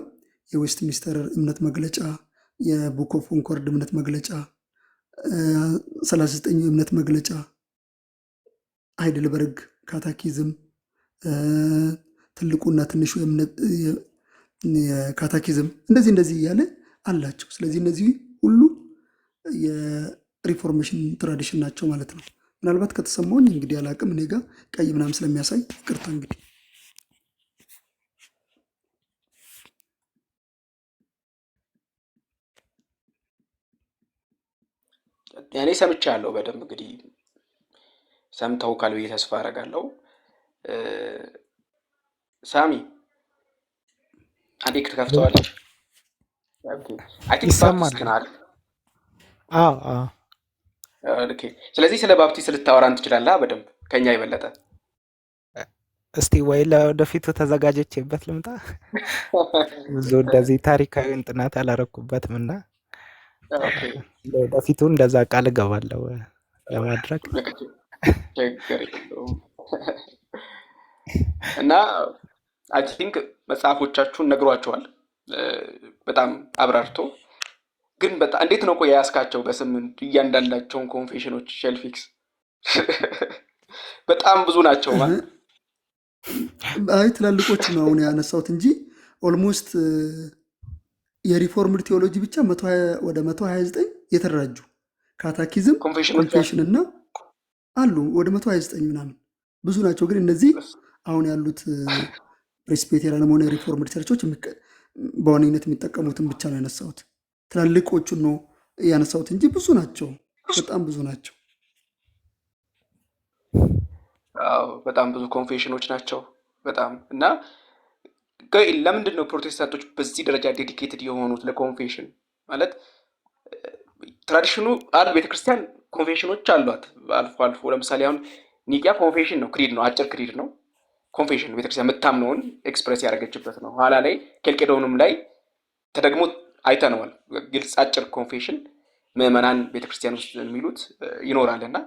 የዌስት ሚኒስተር እምነት መግለጫ፣ የቡክ ኦፍ ኮንኮርድ እምነት መግለጫ፣ 39 እምነት መግለጫ፣ ሃይድልበርግ ካታኪዝም፣ ትልቁና ትንሹ የካታኪዝም እንደዚህ እያለ አላቸው። ስለዚህ እነዚህ ሁሉ የሪፎርሜሽን ትራዲሽን ናቸው ማለት ነው። ምናልባት ከተሰማኝ እንግዲህ አላቅም፣ እኔ ጋ ቀይ ምናምን ስለሚያሳይ ይቅርታ። እንግዲህ እኔ ሰምቻለሁ በደንብ እንግዲህ ሰምተውካል ብዬ ተስፋ አደርጋለሁ። ሳሚ አንዴ ትከፍተዋለህ? አይ ቲንክ ባፕቲስት ነህ አይደል? አዎ። ኦኬ። ስለዚህ ስለ ባፕቲስት ልታወራን ትችላለህ በደንብ ከኛ የበለጠ። እስቲ ወይ ለወደፊቱ ተዘጋጀችበት ልምጣ። ብዙ እንደዚህ ታሪካዊ ጥናት አላረኩበትም እና ለወደፊቱ እንደዛ ቃል እገባለሁ ለማድረግ እና አይ ቲንክ መጽሐፎቻችሁን ነግሯቸዋል በጣም አብራርቶ። ግን በጣም እንዴት ነው ቆይ ያስካቸው በስምንት እያንዳንዳቸውን ኮንፌሽኖች ሼልፊክስ በጣም ብዙ ናቸው ማለት። አይ ትላልቆች ነው አሁን ያነሳሁት እንጂ ኦልሞስት የሪፎርምድ ቴዎሎጂ ብቻ ወደ 129 የተደራጁ ካታኪዝም ኮንፌሽን እና አሉ ወደ 129 ምናምን ብዙ ናቸው። ግን እነዚህ አሁን ያሉት ፕሬስቤቴሪያን ሆነ ሪፎርምድ ቸርቾች በዋነኝነት የሚጠቀሙትን ብቻ ነው ያነሳሁት። ትላልቆቹን ነው ያነሳሁት እንጂ ብዙ ናቸው፣ በጣም ብዙ ናቸው። በጣም ብዙ ኮንፌሽኖች ናቸው በጣም። እና ለምንድን ነው ፕሮቴስታንቶች በዚህ ደረጃ ዴዲኬትድ የሆኑት ለኮንፌሽን? ማለት ትራዲሽኑ አሉ፣ ቤተክርስቲያን ኮንፌሽኖች አሏት አልፎ አልፎ። ለምሳሌ አሁን ኒቂያ ኮንፌሽን ነው፣ ክሪድ ነው፣ አጭር ክሪድ ነው። ኮንፌሽን ቤተክርስቲያን የምታምነውን ኤክስፕሬስ ያደረገችበት ነው። ኋላ ላይ ኬልቄዶንም ላይ ተደግሞ አይተነዋል። ግልጽ አጭር ኮንፌሽን ምዕመናን ቤተክርስቲያን ውስጥ የሚሉት ይኖራል። እና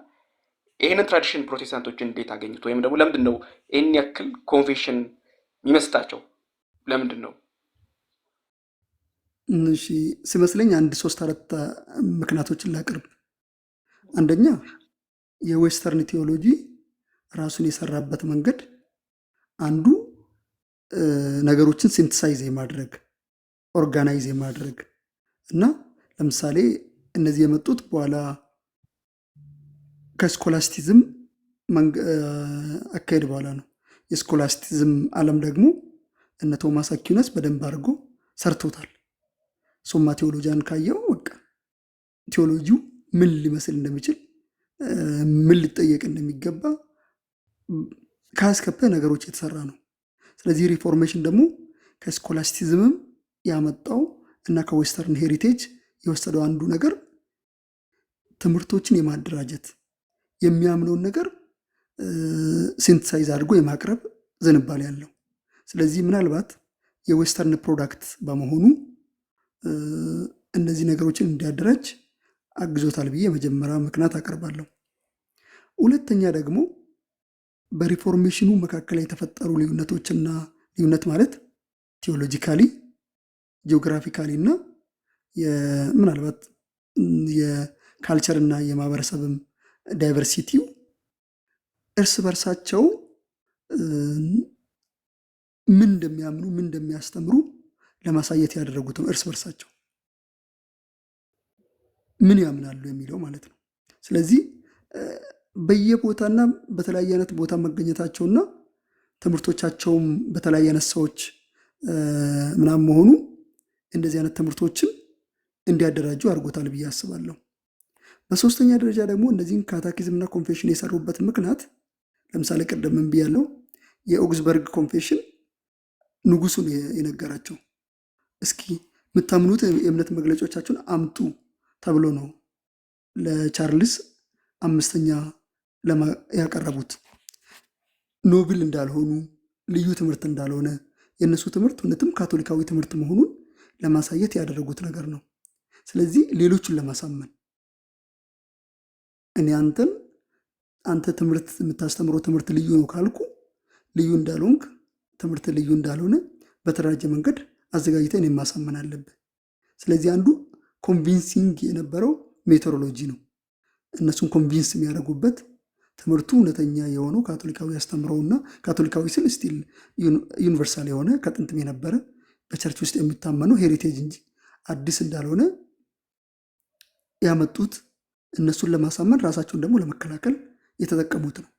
ይህንን ትራዲሽን ፕሮቴስታንቶችን እንዴት አገኙት? ወይም ደግሞ ለምንድን ነው ይህን ያክል ኮንፌሽን የሚመስጣቸው? ለምንድን ነው? እሺ ሲመስለኝ አንድ 3-4 ምክንያቶችን ላቅርብ። አንደኛ የዌስተርን ቴዎሎጂ ራሱን የሰራበት መንገድ አንዱ ነገሮችን ሲንተሳይዝ የማድረግ ኦርጋናይዝ የማድረግ እና ለምሳሌ እነዚህ የመጡት በኋላ ከስኮላስቲዝም አካሄድ በኋላ ነው። የስኮላስቲዝም ዓለም ደግሞ እነ ቶማስ አኪነስ በደንብ አድርጎ ሰርቶታል። ሶማ ቴዎሎጂያን ካየው በቃ ቴዎሎጂው ምን ሊመስል እንደሚችል ምን ሊጠየቅ እንደሚገባ ከአስከፈ ነገሮች የተሰራ ነው። ስለዚህ ሪፎርሜሽን ደግሞ ከስኮላስቲዝምም ያመጣው እና ከዌስተርን ሄሪቴጅ የወሰደው አንዱ ነገር ትምህርቶችን የማደራጀት የሚያምነውን ነገር ሲንተሳይዝ አድርጎ የማቅረብ ዝንባሌ ያለው። ስለዚህ ምናልባት የዌስተርን ፕሮዳክት በመሆኑ እነዚህ ነገሮችን እንዲያደራጅ አግዞታል ብዬ የመጀመሪያ ምክንያት አቀርባለሁ። ሁለተኛ ደግሞ በሪፎርሜሽኑ መካከል የተፈጠሩ ልዩነቶችና ልዩነት ማለት ቴዎሎጂካሊ፣ ጂኦግራፊካሊ እና ምናልባት የካልቸር እና የማህበረሰብም ዳይቨርሲቲው እርስ በርሳቸው ምን እንደሚያምኑ ምን እንደሚያስተምሩ ለማሳየት ያደረጉት ነው። እርስ በርሳቸው ምን ያምናሉ የሚለው ማለት ነው። ስለዚህ በየቦታና በተለያየ አይነት ቦታ መገኘታቸውና ትምህርቶቻቸውም በተለያየ አይነት ሰዎች ምናምን መሆኑ እንደዚህ አይነት ትምህርቶችን እንዲያደራጁ አድርጎታል ብዬ አስባለሁ። በሶስተኛ ደረጃ ደግሞ እነዚህን ካታኪዝምና ኮንፌሽን የሰሩበት ምክንያት ለምሳሌ ቀደም ብያለሁ፣ የኦግስበርግ ኮንፌሽን ንጉሱን የነገራቸው እስኪ የምታምኑት የእምነት መግለጫዎቻችሁን አምጡ ተብሎ ነው ለቻርልስ 5ኛ ያቀረቡት። ኖብል እንዳልሆኑ ልዩ ትምህርት እንዳልሆነ የእነሱ ትምህርት እውነትም ካቶሊካዊ ትምህርት መሆኑን ለማሳየት ያደረጉት ነገር ነው። ስለዚህ ሌሎችን ለማሳመን እኔ አንተ ትምህርት የምታስተምረው ትምህርት ልዩ ነው ካልኩ ልዩ እንዳልሆንክ ትምህርት ልዩ እንዳልሆነ በተደራጀ መንገድ አዘጋጅተን የማሳመን አለብህ። ስለዚህ አንዱ ኮንቪንሲንግ የነበረው ሜቶዶሎጂ ነው። እነሱን ኮንቪንስ የሚያደርጉበት ትምህርቱ እውነተኛ የሆነው ካቶሊካዊ አስተምረውና ካቶሊካዊ ስል ስቲል ዩኒቨርሳል የሆነ ከጥንትም የነበረ በቸርች ውስጥ የሚታመነው ሄሪቴጅ እንጂ አዲስ እንዳልሆነ ያመጡት እነሱን ለማሳመን ራሳቸውን ደግሞ ለመከላከል የተጠቀሙት ነው።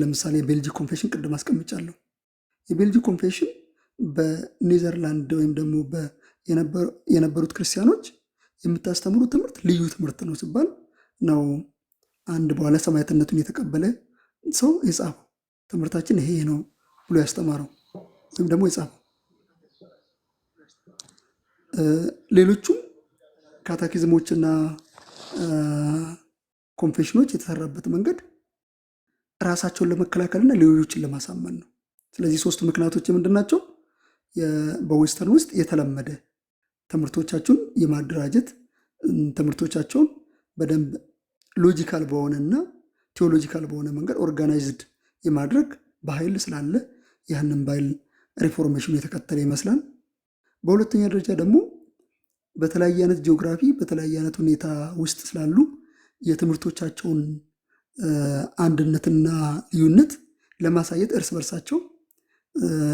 ለምሳሌ የቤልጂክ ኮንፌሽን ቅድም አስቀምጫለሁ። የቤልጂክ ኮንፌሽን በኔዘርላንድ ወይም ደግሞ የነበሩት ክርስቲያኖች የምታስተምሩ ትምህርት ልዩ ትምህርት ነው ሲባል ነው አንድ በኋላ ሰማዕትነቱን የተቀበለ ሰው የጻፈው ትምህርታችን ይሄ ነው ብሎ ያስተማረው ወይም ደግሞ የጻፈው። ሌሎቹም ካታኪዝሞችና ኮንፌሽኖች የተሰራበት መንገድ ራሳቸውን ለመከላከልና ሌሎችን ለማሳመን ነው። ስለዚህ 3 ምክንያቶች ምንድን ናቸው? በዌስተርን ውስጥ የተለመደ ትምህርቶቻቸውን የማደራጀት ትምህርቶቻቸውን በደንብ ሎጂካል በሆነና ቴዎሎጂካል በሆነ መንገድ ኦርጋናይዝድ የማድረግ ባህል ስላለ ያንን ባህል ሪፎርሜሽኑ የተከተለ ይመስላል። በሁለተኛ ደረጃ ደግሞ በተለያየ አይነት ጂኦግራፊ በተለያየ አይነት ሁኔታ ውስጥ ስላሉ የትምህርቶቻቸውን አንድነትና ልዩነት ለማሳየት እርስ በርሳቸው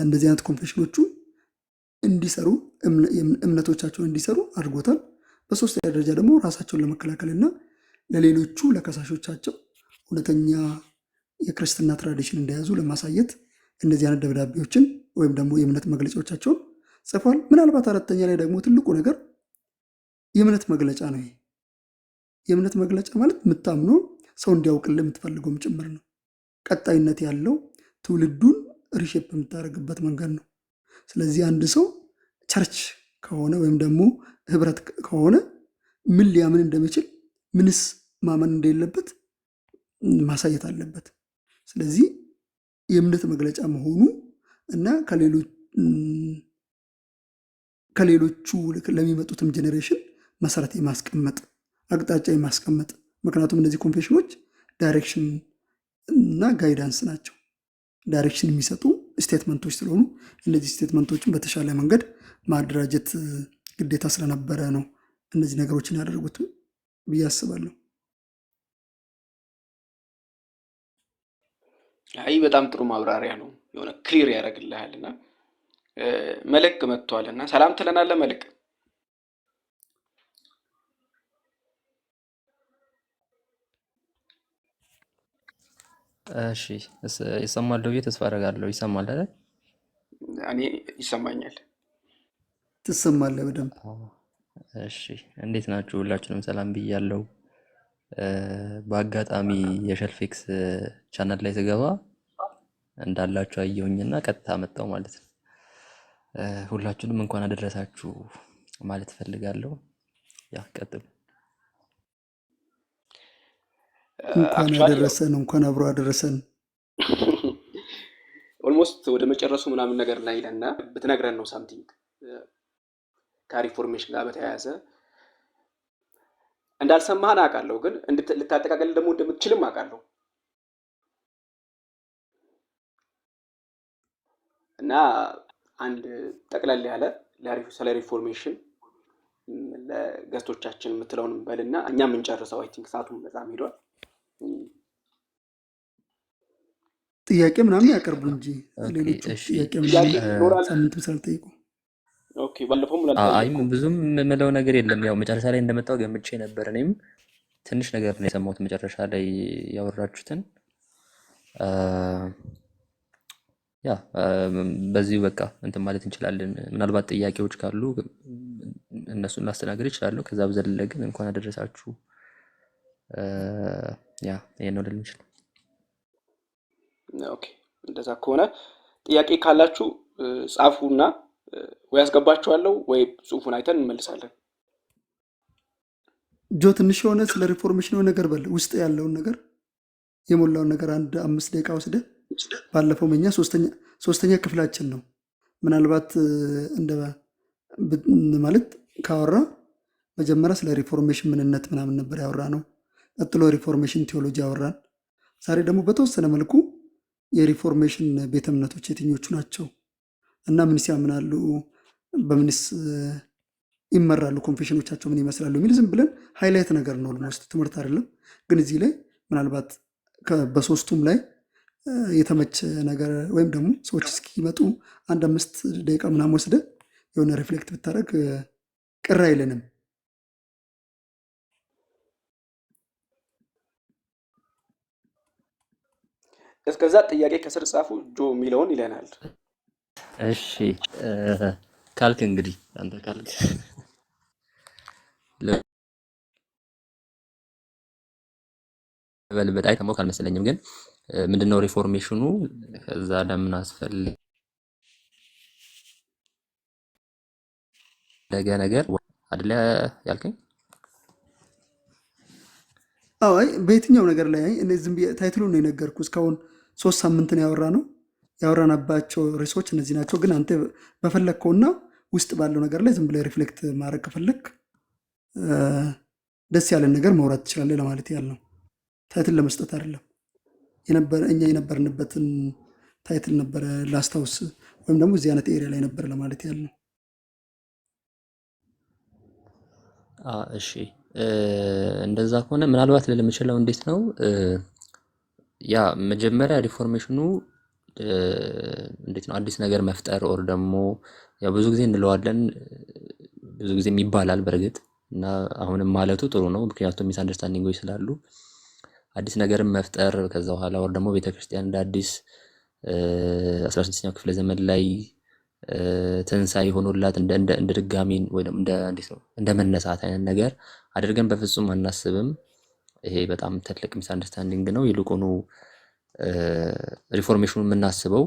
እንደዚህ አይነት ኮንፌሽኖቹ እንዲሰሩ እምነቶቻቸውን እንዲሰሩ አድርጎታል። በሶስተኛ ደረጃ ደግሞ ራሳቸውን ለመከላከልና ለሌሎቹ ለከሳሾቻቸው እውነተኛ የክርስትና ትራዲሽን እንደያዙ ለማሳየት እንደዚህ አይነት ደብዳቤዎችን ወይም ደግሞ የእምነት መግለጫዎቻቸውን ጽፏል። ምናልባት አራተኛ ላይ ደግሞ ትልቁ ነገር የእምነት መግለጫ ነው። የእምነት መግለጫ ማለት የምታምነው ሰው እንዲያውቅልህ የምትፈልገውም ጭምር ነው። ቀጣይነት ያለው ትውልዱን ሪሼፕ የምታደርግበት መንገድ ነው። ስለዚህ አንድ ሰው ቸርች ከሆነ ወይም ደግሞ ህብረት ከሆነ ምን ሊያምን እንደሚችል ምንስ ማመን እንደሌለበት ማሳየት አለበት። ስለዚህ የእምነት መግለጫ መሆኑ እና ከሌሎቹ ለሚመጡትም ጄኔሬሽን መሰረት የማስቀመጥ አቅጣጫ የማስቀመጥ ምክንያቱም እነዚህ ኮንፌሽኖች ዳይሬክሽን እና ጋይዳንስ ናቸው። ዳይሬክሽን የሚሰጡ ስቴትመንቶች ስለሆኑ እነዚህ ስቴትመንቶችን በተሻለ መንገድ ማደራጀት ግዴታ ስለነበረ ነው እነዚህ ነገሮችን ያደረጉት ብዬ አስባለሁ። አይ በጣም ጥሩ ማብራሪያ ነው። የሆነ ክሊር ያደርግልሃልና መልሕቅ መጥቷልና ሰላም ትለናለህ መልሕቅ? እሺ ይሰማል ብዬ ተስፋ አደርጋለሁ። ይሰማል አይደል? እኔ ይሰማኛል። ትሰማለህ በደንብ። እሺ እንዴት ናችሁ? ሁላችሁንም ሰላም ብያለሁ። በአጋጣሚ የሸልፌክስ ቻናል ላይ ስገባ እንዳላችሁ አየሁኝና ቀጥታ መጣሁ ማለት ነው። ሁላችሁንም እንኳን አደረሳችሁ ማለት እፈልጋለሁ። ያ ቀጥሉ። እንኳን አደረሰን፣ እንኳን አብሮ አደረሰን። ኦልሞስት ወደ መጨረሱ ምናምን ነገር ላይ ነና ብትነግረን ነው ሳምቲንግ ከሪፎርሜሽን ጋር በተያያዘ እንዳልሰማህን አውቃለሁ፣ ግን ልታጠቃቀል ደግሞ እንደምትችልም አውቃለሁ እና አንድ ጠቅለል ያለ ስለ ሪፎርሜሽን ለገስቶቻችን የምትለውን በልና እኛ የምንጨርሰው አይ ቲንክ ሰዓቱም በጣም ሄዷል። ጥያቄ ምናምን ያቀርቡ እንጂ ሌሎቹ ጥያቄ ምናምን ሳምንትም ሳልጠይቁ። ኦኬ ባለፈው አይ ብዙም የምለው ነገር የለም። ያው መጨረሻ ላይ እንደመጣው ገምቼ ነበር። እኔም ትንሽ ነገር ነው የሰማሁት መጨረሻ ላይ ያወራችሁትን። ያ በዚሁ በቃ እንትን ማለት እንችላለን። ምናልባት ጥያቄዎች ካሉ እነሱን ላስተናግድ ይችላሉ። ከዛ በዘለለ ግን እንኳን አደረሳችሁ ያ ይሄን ነው ልል እንችላለን። ኦኬ እንደዛ ከሆነ ጥያቄ ካላችሁ ጻፉና ወይ አስገባችኋለሁ ወይ ጽሁፉን አይተን እንመልሳለን። ጆ ትንሽ የሆነ ስለ ሪፎርሜሽን ነገር በል ውስጥ ያለውን ነገር የሞላውን ነገር አንድ 5 ደቂቃ ወስደ። ባለፈው መኛ ሶስተኛ ክፍላችን ነው። ምናልባት እንደ ማለት ካወራ መጀመሪያ ስለ ሪፎርሜሽን ምንነት ምናምን ነበር ያወራ ነው። ቀጥሎ ሪፎርሜሽን ቴዎሎጂ ያወራን። ዛሬ ደግሞ በተወሰነ መልኩ የሪፎርሜሽን ቤተ እምነቶች የትኞቹ ናቸው እና ምንስ ያምናሉ፣ በምንስ ይመራሉ፣ ኮንፌሽኖቻቸው ምን ይመስላሉ የሚል ዝም ብለን ሃይላይት ነገር ነው። ኦልሞስት ትምህርት አይደለም። ግን እዚህ ላይ ምናልባት በሶስቱም ላይ የተመቸ ነገር ወይም ደግሞ ሰዎች እስኪመጡ አንድ 5 ደቂቃ ምናምን ወስደ የሆነ ሪፍሌክት ብታደረግ ቅር አይልንም። እስከዛ ጥያቄ ከስር ጻፉ። ጆ የሚለውን ይለናል። እሺ ካልክ እንግዲህ አንተ ካልክ በልበጣይ ተሞክ አልመሰለኝም። ግን ምንድነው ሪፎርሜሽኑ? ከዛ ለምን አስፈለገ ነገር አይደለ ያልከኝ? አይ በየትኛው ነገር ላይ እኔ ዝም ብዬ ታይትሉን ነው የነገርኩ። እስካሁን 3 ሳምንትን ያወራናባቸው ርዕሶች እነዚህ ናቸው። ግን አንተ በፈለግከውና ውስጥ ባለው ነገር ላይ ዝም ብለህ ሪፍሌክት ማድረግ ከፈለግ ደስ ያለን ነገር መውራት ትችላለህ ለማለት ያልነው። ታይትል ለመስጠት አይደለም። እኛ የነበርንበትን ታይትል ነበረ ላስታውስ፣ ወይም ደግሞ እዚህ አይነት ኤሪያ ላይ ነበረ ለማለት ያልነው። እሺ እንደዛ ከሆነ ምናልባት ልል የምችለው እንዴት ነው ያ መጀመሪያ ሪፎርሜሽኑ እንዴት ነው አዲስ ነገር መፍጠር ኦር ደግሞ ያው ብዙ ጊዜ እንለዋለን፣ ብዙ ጊዜ ይባላል በእርግጥ እና አሁንም ማለቱ ጥሩ ነው። ምክንያቱም ሚስ አንደርስታንዲንጎች ስላሉ አዲስ ነገርን መፍጠር ከዛ በኋላ ወር ደግሞ ቤተክርስቲያን እንደ አዲስ 16ኛው ክፍለ ዘመን ላይ ትንሳኤ ሆኖላት እንደ ድጋሚ ወይ እንደ መነሳት አይነት ነገር አድርገን በፍጹም አናስብም። ይሄ በጣም ትልቅ ሚስ አንደርስታንዲንግ ነው። ይልቁኑ ሪፎርሜሽኑን የምናስበው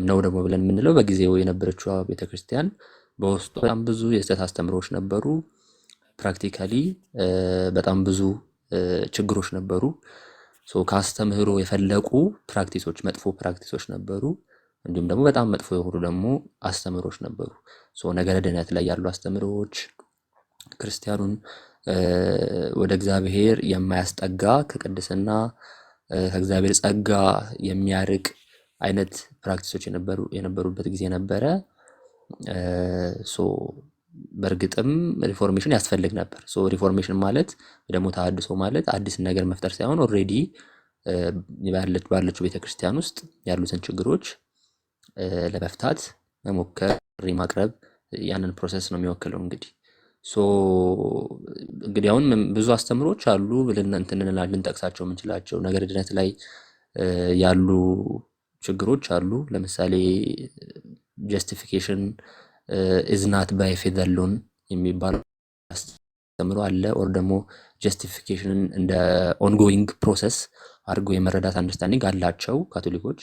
ነው ደግሞ ብለን የምንለው በጊዜው የነበረችው ቤተክርስቲያን በውስጡ በጣም ብዙ የስህተት አስተምሮች ነበሩ። ፕራክቲካሊ በጣም ብዙ ችግሮች ነበሩ። ከአስተምህሮ የፈለቁ ፕራክቲሶች፣ መጥፎ ፕራክቲሶች ነበሩ። እንዲሁም ደግሞ በጣም መጥፎ የሆኑ ደግሞ አስተምሮች ነበሩ። ነገረ ድህነት ላይ ያሉ አስተምሮች ክርስቲያኑን ወደ እግዚአብሔር የማያስጠጋ ከቅድስና ከእግዚአብሔር ጸጋ የሚያርቅ አይነት ፕራክቲሶች የነበሩበት ጊዜ ነበረ። ሶ በእርግጥም ሪፎርሜሽን ያስፈልግ ነበር። ሶ ሪፎርሜሽን ማለት ደግሞ ተሐድሶ ማለት አዲስ ነገር መፍጠር ሳይሆን ኦልሬዲ ባለችው ቤተክርስቲያን ውስጥ ያሉትን ችግሮች ለመፍታት መሞከር፣ ማቅረብ ያንን ፕሮሰስ ነው የሚወክለው። እንግዲህ አሁን ብዙ አስተምሮች አሉ ልንጠቅሳቸው የምንችላቸው ነገር ድነት ላይ ያሉ ችግሮች አሉ። ለምሳሌ ጀስቲፊኬሽን ኢዝ ናት ባይ ፌዝ አሎን የሚባል አስተምሮ አለ። ኦር ደግሞ ጀስቲፊኬሽን እንደ ኦንጎይንግ ፕሮሰስ አድርጎ የመረዳት አንደርስታንዲንግ አላቸው ካቶሊኮች።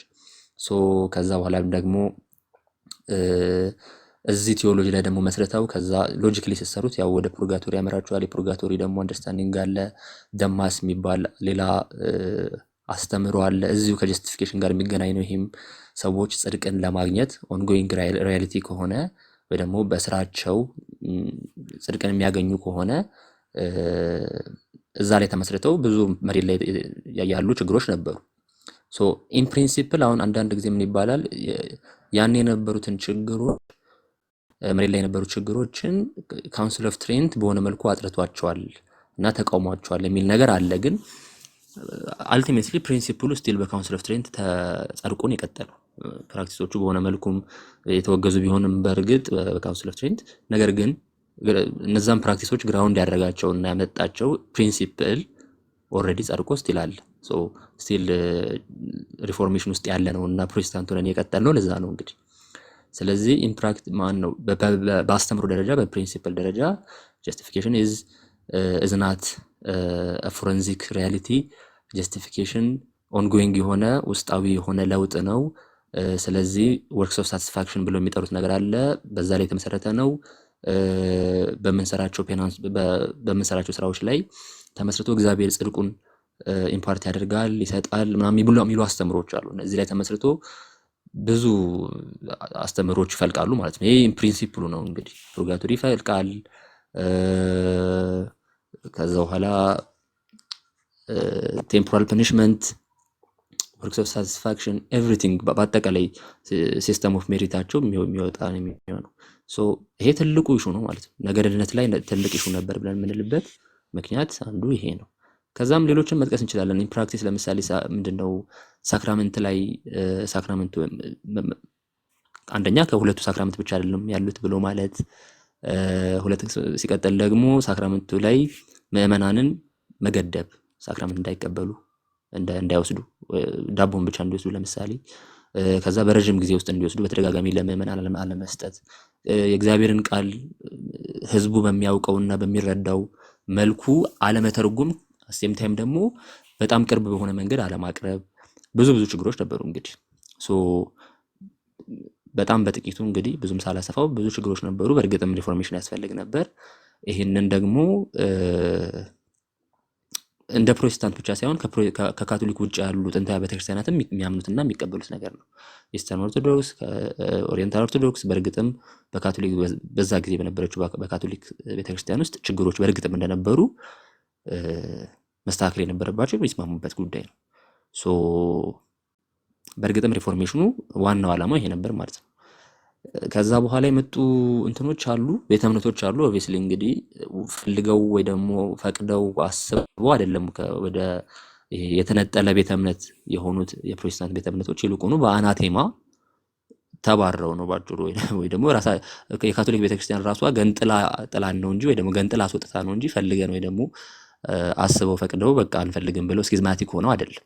ከዛ በኋላ ደግሞ እዚህ ቲዮሎጂ ላይ ደግሞ መስረታው ከዛ ሎጂክሊ ሲሰሩት ያው ወደ ፑርጋቶሪ ያመራቸዋል። የፑርጋቶሪ ደግሞ አንደርስታንዲንግ አለ። ደማስ የሚባል ሌላ አስተምሮ አለ እዚሁ ከጀስቲፊኬሽን ጋር የሚገናኝ ነው። ይሄም ሰዎች ጽድቅን ለማግኘት ኦንጎይንግ ሪያሊቲ ከሆነ ወይ ደግሞ በስራቸው ጽድቅን የሚያገኙ ከሆነ እዛ ላይ ተመስርተው ብዙ መሬት ላይ ያሉ ችግሮች ነበሩ። ኢን ፕሪንሲፕል አሁን አንዳንድ ጊዜ ምን ይባላል ያን የነበሩትን ችግሮች መሬት ላይ የነበሩ ችግሮችን ካውንስል ኦፍ ትሬንት በሆነ መልኩ አጥርቷቸዋል እና ተቃውሟቸዋል የሚል ነገር አለ። ግን አልቲሜትሊ ፕሪንሲፕሉ ስቲል በካውንስል ኦፍ ትሬንት ተጸድቆን የቀጠለው ፕራክቲሶቹ በሆነ መልኩም የተወገዙ ቢሆንም በእርግጥ በካውንስል ኦፍ ትሬንት ነገር ግን እነዛን ፕራክቲሶች ግራውንድ ያደረጋቸው እና ያመጣቸው ፕሪንሲፕል ኦልሬዲ ጸድቆ ስቲል አለ። ስቲል ሪፎርሜሽን ውስጥ ያለ ነው እና ፕሮቴስታንት ሆነን የቀጠል ነው። ለዛ ነው እንግዲህ ስለዚህ ኢምፕራክት ማን ነው በአስተምሮ ደረጃ በፕሪንሲፕል ደረጃ ጀስቲፊኬሽን ኢዝ ናት ፎረንዚክ ሪያሊቲ። ጀስቲፊኬሽን ኦንጎይንግ የሆነ ውስጣዊ የሆነ ለውጥ ነው። ስለዚህ ወርክስ ኦፍ ሳቲስፋክሽን ብሎ የሚጠሩት ነገር አለ። በዛ ላይ የተመሰረተ ነው። በምንሰራቸው ስራዎች ላይ ተመስርቶ እግዚአብሔር ጽድቁን ኢምፓርት ያደርጋል ይሰጣል ምናምን የሚሉ አስተምሮች አሉ። እዚህ ላይ ተመስርቶ ብዙ አስተምሮች ይፈልቃሉ ማለት ነው። ይሄ ፕሪንሲፕሉ ነው እንግዲህ ፑርጋቶሪ ይፈልቃል። ከዛ በኋላ ቴምፖራል ፐኒሽመንት፣ ወርክስ ኦፍ ሳቲስፋክሽን ኤቭሪቲንግ በአጠቃላይ ሲስተም ኦፍ ሜሪታቸው የሚወጣ ነው የሚሆነው። ይሄ ትልቁ ኢሹ ነው ማለት ነው። ነገረ ድነት ላይ ትልቅ ኢሹ ነበር ብለን የምንልበት ምክንያት አንዱ ይሄ ነው። ከዛም ሌሎችን መጥቀስ እንችላለን። ኢን ፕራክቲስ ለምሳሌ ምንድነው ሳክራመንት ላይ ሳክራመንቱ አንደኛ ከሁለቱ ሳክራመንት ብቻ አይደለም ያሉት ብሎ ማለት፣ ሁለት ሲቀጥል ደግሞ ሳክራመንቱ ላይ ምዕመናንን መገደብ ሳክራመንት እንዳይቀበሉ እንዳይወስዱ ዳቦን ብቻ እንዲወስዱ ለምሳሌ፣ ከዛ በረጅም ጊዜ ውስጥ እንዲወስዱ በተደጋጋሚ ለምዕመናን አለመስጠት፣ የእግዚአብሔርን ቃል ህዝቡ በሚያውቀውና በሚረዳው መልኩ አለመተርጉም፣ ሴም ታይም ደግሞ በጣም ቅርብ በሆነ መንገድ አለማቅረብ፣ ብዙ ችግሮች ነበሩ። እንግዲህ በጣም በጥቂቱ እንግዲህ ብዙም ሳላሰፋው ብዙ ችግሮች ነበሩ። በእርግጥም ሪፎርሜሽን ያስፈልግ ነበር። ይህንን ደግሞ እንደ ፕሮቴስታንት ብቻ ሳይሆን ከካቶሊክ ውጭ ያሉ ጥንታዊ ቤተክርስቲያናትም የሚያምኑትና የሚቀበሉት ነገር ነው። ኢስተርን ኦርቶዶክስ፣ ኦሪየንታል ኦርቶዶክስ በእርግጥም በካቶሊክ በዛ ጊዜ በነበረችው በካቶሊክ ቤተክርስቲያን ውስጥ ችግሮች በእርግጥም እንደነበሩ መስተካከል የነበረባቸው የሚስማሙበት ጉዳይ ነው። በእርግጥም ሪፎርሜሽኑ ዋናው ዓላማው ይሄ ነበር ማለት ነው። ከዛ በኋላ የመጡ እንትኖች አሉ፣ ቤተ እምነቶች አሉ። ኦብቪየስሊ እንግዲህ ፈልገው ወይ ደግሞ ፈቅደው አስበው አይደለም ወደ የተነጠለ ቤተ እምነት የሆኑት የፕሮቴስታንት ቤተ እምነቶች ይልቁኑ በአናቴማ ተባረው ነው ባጭሩ። ወይ ደግሞ የካቶሊክ ቤተክርስቲያን ራሷ ገንጥላ ጥላን ነው እንጂ ወይ ደግሞ ገንጥላ አስወጥታ ነው እንጂ ፈልገን ወይ ደግሞ አስበው ፈቅደው በቃ አንፈልግም ብለው ስኪዝማቲክ ሆነው አይደለም።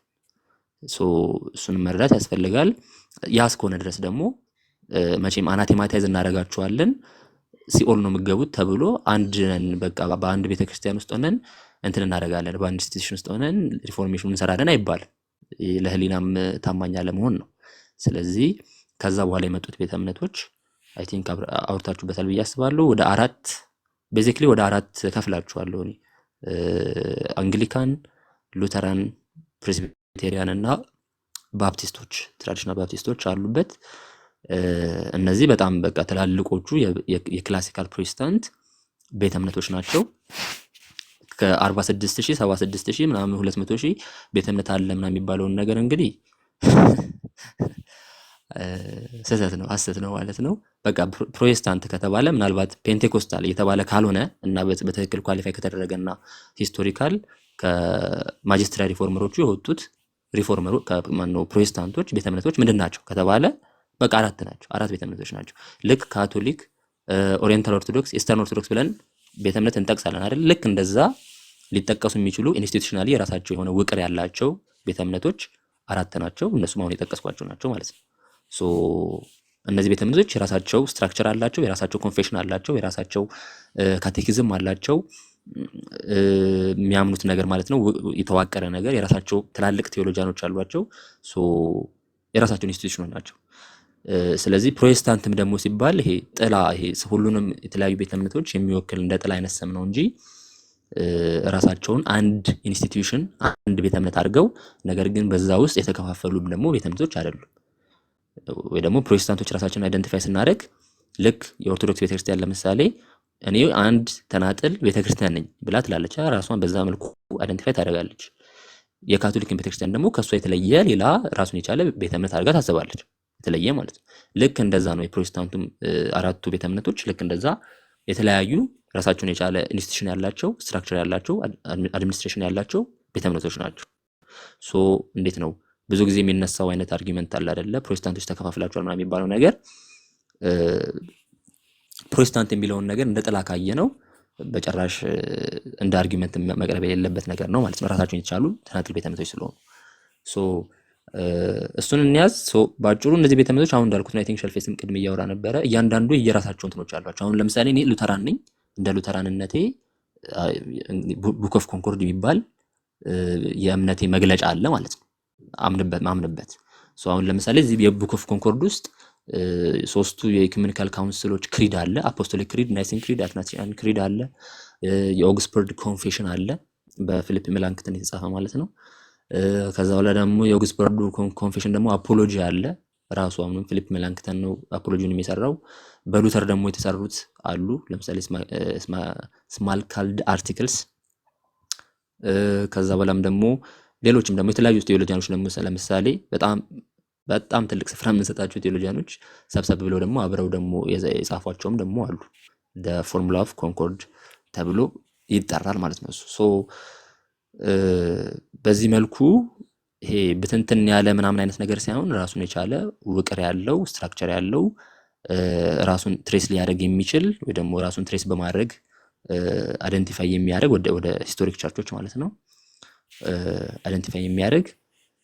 እሱን መረዳት ያስፈልጋል። ያ እስከሆነ ድረስ ደግሞ መቼም አናቴማታይዝ እናደርጋቸዋለን ሲኦል ነው የምትገቡት ተብሎ አንድ ነን በቃ በአንድ ቤተክርስቲያን ውስጥ ሆነን እንትን እናደርጋለን በአንድ ኢንስቲትዩሽን ውስጥ ሆነን ሪፎርሜሽን እንሰራለን አይባልም። ለህሊናም ታማኝ አለመሆን ነው። ስለዚህ ከዛ በኋላ የመጡት ቤተ እምነቶች አይ ቲንክ አውርታችሁበታል ብዬ አስባለሁ። ወደ አራት ከፍላችኋለሁ እኔ አንግሊካን፣ ሉተራን፣ ፕሬስቢቴሪያን እና ባፕቲስቶች ትራዲሽናል ባፕቲስቶች አሉበት። እነዚህ በጣም በቃ ትላልቆቹ የክላሲካል ፕሮቴስታንት ቤተ እምነቶች ናቸው። ከ46000 76000 ምናምን 200000 ቤተ እምነት አለ ምናምን የሚባለውን ነገር እንግዲህ ስህተት ነው፣ ሐሰት ነው ማለት ነው። በቃ ፕሮቴስታንት ከተባለ ምናልባት ፔንቴኮስታል እየተባለ ካልሆነ እና በትክክል ኳሊፋይ ከተደረገና ሂስቶሪካል ከማጅስትራ ሪፎርመሮቹ የወጡት ሪፎርመሩ ከማነው ፕሮቴስታንቶች ቤተ እምነቶች ምንድን ናቸው ከተባለ በቃ አራት ናቸው። አራት ቤተ እምነቶች ናቸው። ልክ ካቶሊክ፣ ኦሪየንታል ኦርቶዶክስ፣ ኢስተርን ኦርቶዶክስ ብለን ቤተ እምነት እንጠቅሳለን አይደል? ልክ እንደዛ ሊጠቀሱ የሚችሉ ኢንስቲትዩሽናሊ የራሳቸው የሆነ ውቅር ያላቸው ቤተ እምነቶች አራት ናቸው። እነሱም አሁን የጠቀስኳቸው ናቸው ማለት ነው። ሶ እነዚህ ቤተ እምነቶች የራሳቸው ስትራክቸር አላቸው፣ የራሳቸው ኮንፌሽን አላቸው፣ የራሳቸው ካቴኪዝም አላቸው፣ የሚያምኑት ነገር ማለት ነው የተዋቀረ ነገር፣ የራሳቸው ትላልቅ ቴዎሎጂያኖች አሏቸው። ሶ የራሳቸው ኢንስቲትዩሽኖች ናቸው። ስለዚህ ፕሮቴስታንትም ደግሞ ሲባል ይሄ ጥላ ይሄ ሁሉንም የተለያዩ ቤተ እምነቶች የሚወክል እንደ ጥላ አይነት ስም ነው እንጂ ራሳቸውን አንድ ኢንስቲትዩሽን አንድ ቤተ እምነት አድርገው ነገር ግን በዛ ውስጥ የተከፋፈሉም ደግሞ ቤተ እምነቶች አይደሉም። ወይ ደግሞ ፕሮቴስታንቶች ራሳቸውን አይደንቲፋይ ስናደርግ ልክ የኦርቶዶክስ ቤተክርስቲያን ለምሳሌ እኔ አንድ ተናጥል ቤተክርስቲያን ነኝ ብላ ትላለች። ራሷን በዛ መልኩ አይደንቲፋይ ታደርጋለች። የካቶሊክን ቤተክርስቲያን ደግሞ ከሷ የተለየ ሌላ ራሱን የቻለ ቤተ እምነት አድርጋ ታስባለች። የተለየ ማለት ነው። ልክ እንደዛ ነው የፕሮቴስታንቱም አራቱ ቤተ እምነቶች ልክ እንደዛ የተለያዩ ራሳቸውን የቻለ ኢንስቲትዩሽን ያላቸው ስትራክቸር ያላቸው አድሚኒስትሬሽን ያላቸው ቤተ እምነቶች ናቸው። ሶ እንዴት ነው ብዙ ጊዜ የሚነሳው አይነት አርጊመንት አለ አይደለ? ፕሮቴስታንቶች ተከፋፍላቸዋል ምናምን የሚባለው ነገር ፕሮቴስታንት የሚለውን ነገር እንደ ጥላ ካየ ነው በጭራሽ እንደ አርጊመንት መቅረብ የሌለበት ነገር ነው ማለት ነው። ራሳቸውን የቻሉ ተናጥል ቤተ እምነቶች ስለሆኑ ሶ እሱን እንያዝ። ባጭሩ እነዚህ ቤተ እምነቶች አሁን እንዳልኩት አይ ቲንክ ሸልፌስም ቅድም እያወራ ነበረ። እያንዳንዱ የየራሳቸው እንትኖች አሏቸው። አሁን ለምሳሌ እኔ ሉተራን ነኝ። እንደ ሉተራንነቴ ቡክ ኦፍ ኮንኮርድ የሚባል የእምነቴ መግለጫ አለ ማለት ነው። ማምንበት አሁን ለምሳሌ እዚህ የቡክ ኦፍ ኮንኮርድ ውስጥ ሶስቱ የኢኩሜኒካል ካውንስሎች ክሪድ አለ። አፖስቶሊክ ክሪድ፣ ናይሲን ክሪድ፣ አትናሲያን ክሪድ አለ። የኦግስፐርድ ኮንፌሽን አለ በፊሊፕ ሜላንክተን የተጻፈ ማለት ነው። ከዛ በኋላ ደግሞ የኦግስፐርዱ ኮንፌሽን ደግሞ አፖሎጂ አለ። ራሱ አሁንም ፊሊፕ ሜላንክተን ነው አፖሎጂውን የሚሰራው። በሉተር ደግሞ የተሰሩት አሉ። ለምሳሌ ስማልካልድ አርቲክልስ። ከዛ በኋላም ደግሞ ሌሎችም ደግሞ የተለያዩ ቴዎሎጂያኖች ደግሞ ለምሳሌ በጣም ትልቅ ስፍራ የምንሰጣቸው ቴዎሎጂያኖች ሰብሰብ ብለው ደግሞ አብረው ደግሞ የጻፏቸውም ደግሞ አሉ። ፎርሙላ ኦፍ ኮንኮርድ ተብሎ ይጠራል ማለት ነው እሱ። በዚህ መልኩ ይሄ ብትንትን ያለ ምናምን አይነት ነገር ሳይሆን ራሱን የቻለ ውቅር ያለው ስትራክቸር ያለው ራሱን ትሬስ ሊያደርግ የሚችል ወይ ደግሞ ራሱን ትሬስ በማድረግ አይደንቲፋይ የሚያደርግ ወደ ሂስቶሪክ ቸርቾች ማለት ነው አይደንቲፋይ የሚያደርግ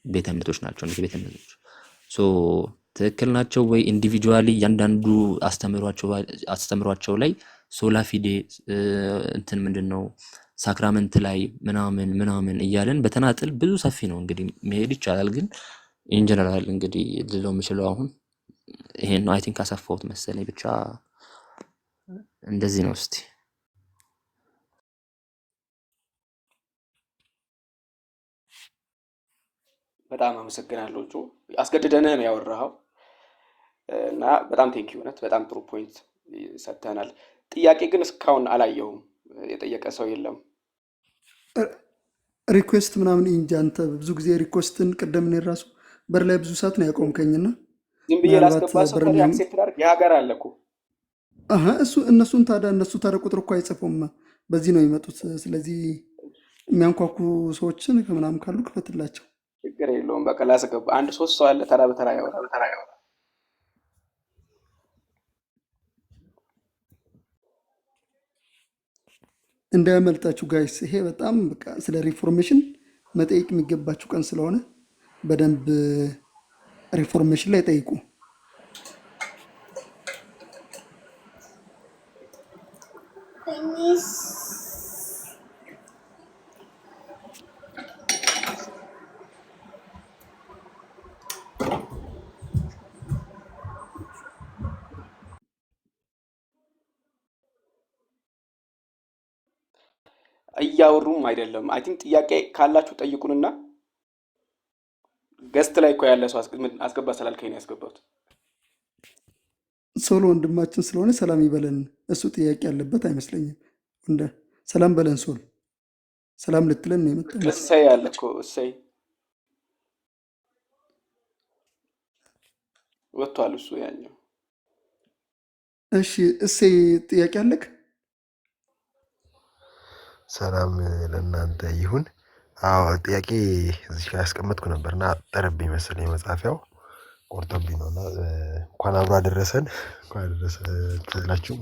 ቤተ እምነቶች ናቸው እነዚህ ቤተ እምነቶች። ትክክል ናቸው ወይ? ኢንዲቪጁዋሊ እያንዳንዱ አስተምሯቸው ላይ ሶላ ፊዴ እንትን ምንድነው ሳክራመንት ላይ ምናምን እያለን በተናጥል ብዙ ሰፊ ነው እንግዲህ መሄድ ይቻላል። ግን ኢን ጀነራል እንግዲህ ልለው የምችለው አሁን ይሄን ነው። አይ ቲንክ አሰፋሁት መሰለኝ። ብቻ እንደዚህ ነው። እስቲ በጣም አመሰግናለሁ ጆ። አስገድደንህ ነው ያወራኸው እና በጣም ቴንክ ዩ። እውነት በጣም ጥሩ ፖይንት ሰጥተናል። ጥያቄ ግን እስካሁን አላየሁም። የጠየቀ ሰው የለም። ሪኩዌስት ምናምን እንጂ አንተ ብዙ ጊዜ ሪኩዌስትን ቅድም እኔ ራሱ በር ላይ ብዙ ሰዓት ነው ያቆምከኝና ዝም ብዬ ላስገባ ሰው አክሴፕት ላድርግ። የሀገር አለ እኮ እነሱ ታዲያ ቁጥር እኮ አይጽፉም። በዚህ ነው የሚመጡት። ስለዚህ የሚያንኳኩ ሰዎችን ከምናምን ካሉ ክፈትላቸው። ችግር የለውም። በቃ ላስገባ። አንድ 3 ሰው አለ። ተራ በተራ ያወራ። እንዳያመልጣችሁ ጋይስ። ይሄ በጣም በቃ ስለ ሪፎርሜሽን መጠየቅ የሚገባችሁ ቀን ስለሆነ በደንብ ሪፎርሜሽን ላይ ጠይቁ። እያወሩም አይደለም። አይ ቲንክ ጥያቄ ካላችሁ ጠይቁንና ገስት ላይ እኮ ያለ ሰው አስገባ ስላልከኝ ነው ያስገባሁት። ሶሎ ወንድማችን ስለሆነ ሰላም ይበለን። እሱ ጥያቄ ያለበት አይመስለኝም። እንደ ሰላም በለን ሶል ሰላም ልትለን ነው የመጣው። እሰይ አለ እኮ እሰይ። ወጥቷል እሱ ያኛው። እሺ እሴ ጥያቄ አለክ? ሰላም ለእናንተ ይሁን። አዎ ጥያቄ እዚህ ጋር ያስቀመጥኩ ነበርና ጠረብኝ መሰለኝ መጻፊያው ቆርጦብኝ ነውና እንኳን አብሮ አደረሰን። እንኳን አደረሰ ትላችሁ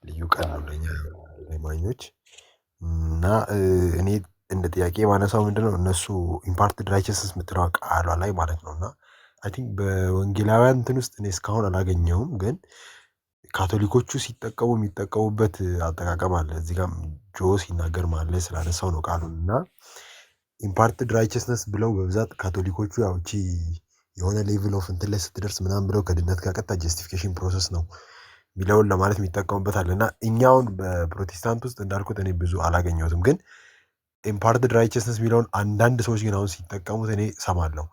ልዩ ቀን ነው ለኛ ሃይማኖች እና እኔ እንደ ጥያቄ ማነሳው ምንድነው እነሱ ኢምፓርትድ ራይቸስነስ የምትለው ቃሏ ላይ ማለት ነው። እና አይ ቲንክ በወንጌላውያን እንትን ውስጥ እኔ እስካሁን አላገኘሁም፣ ግን ካቶሊኮቹ ሲጠቀሙ የሚጠቀሙበት አጠቃቀም አለ። እዚህ ጋር ጆ ሲናገር ማለት ላይ ስላነሳው ነው ቃሉን። እና ኢምፓርትድ ራይቸስነስ ብለው በብዛት ካቶሊኮቹ ያው እቺ የሆነ ሌቭል ኦፍ እንትን ላይ ስትደርስ ምናምን ብለው ከድነት ጋር ቀጥታ ጀስቲፊኬሽን ፕሮሰስ ነው የሚለውን ለማለት የሚጠቀሙበት አለ። እና እኛውን በፕሮቴስታንት ውስጥ እንዳልኩት እኔ ብዙ አላገኘሁትም፣ ግን ኢምፓርትድ ራይቸስነስ የሚለውን አንዳንድ ሰዎች ግን አሁን ሲጠቀሙት እኔ ሰማለሁ።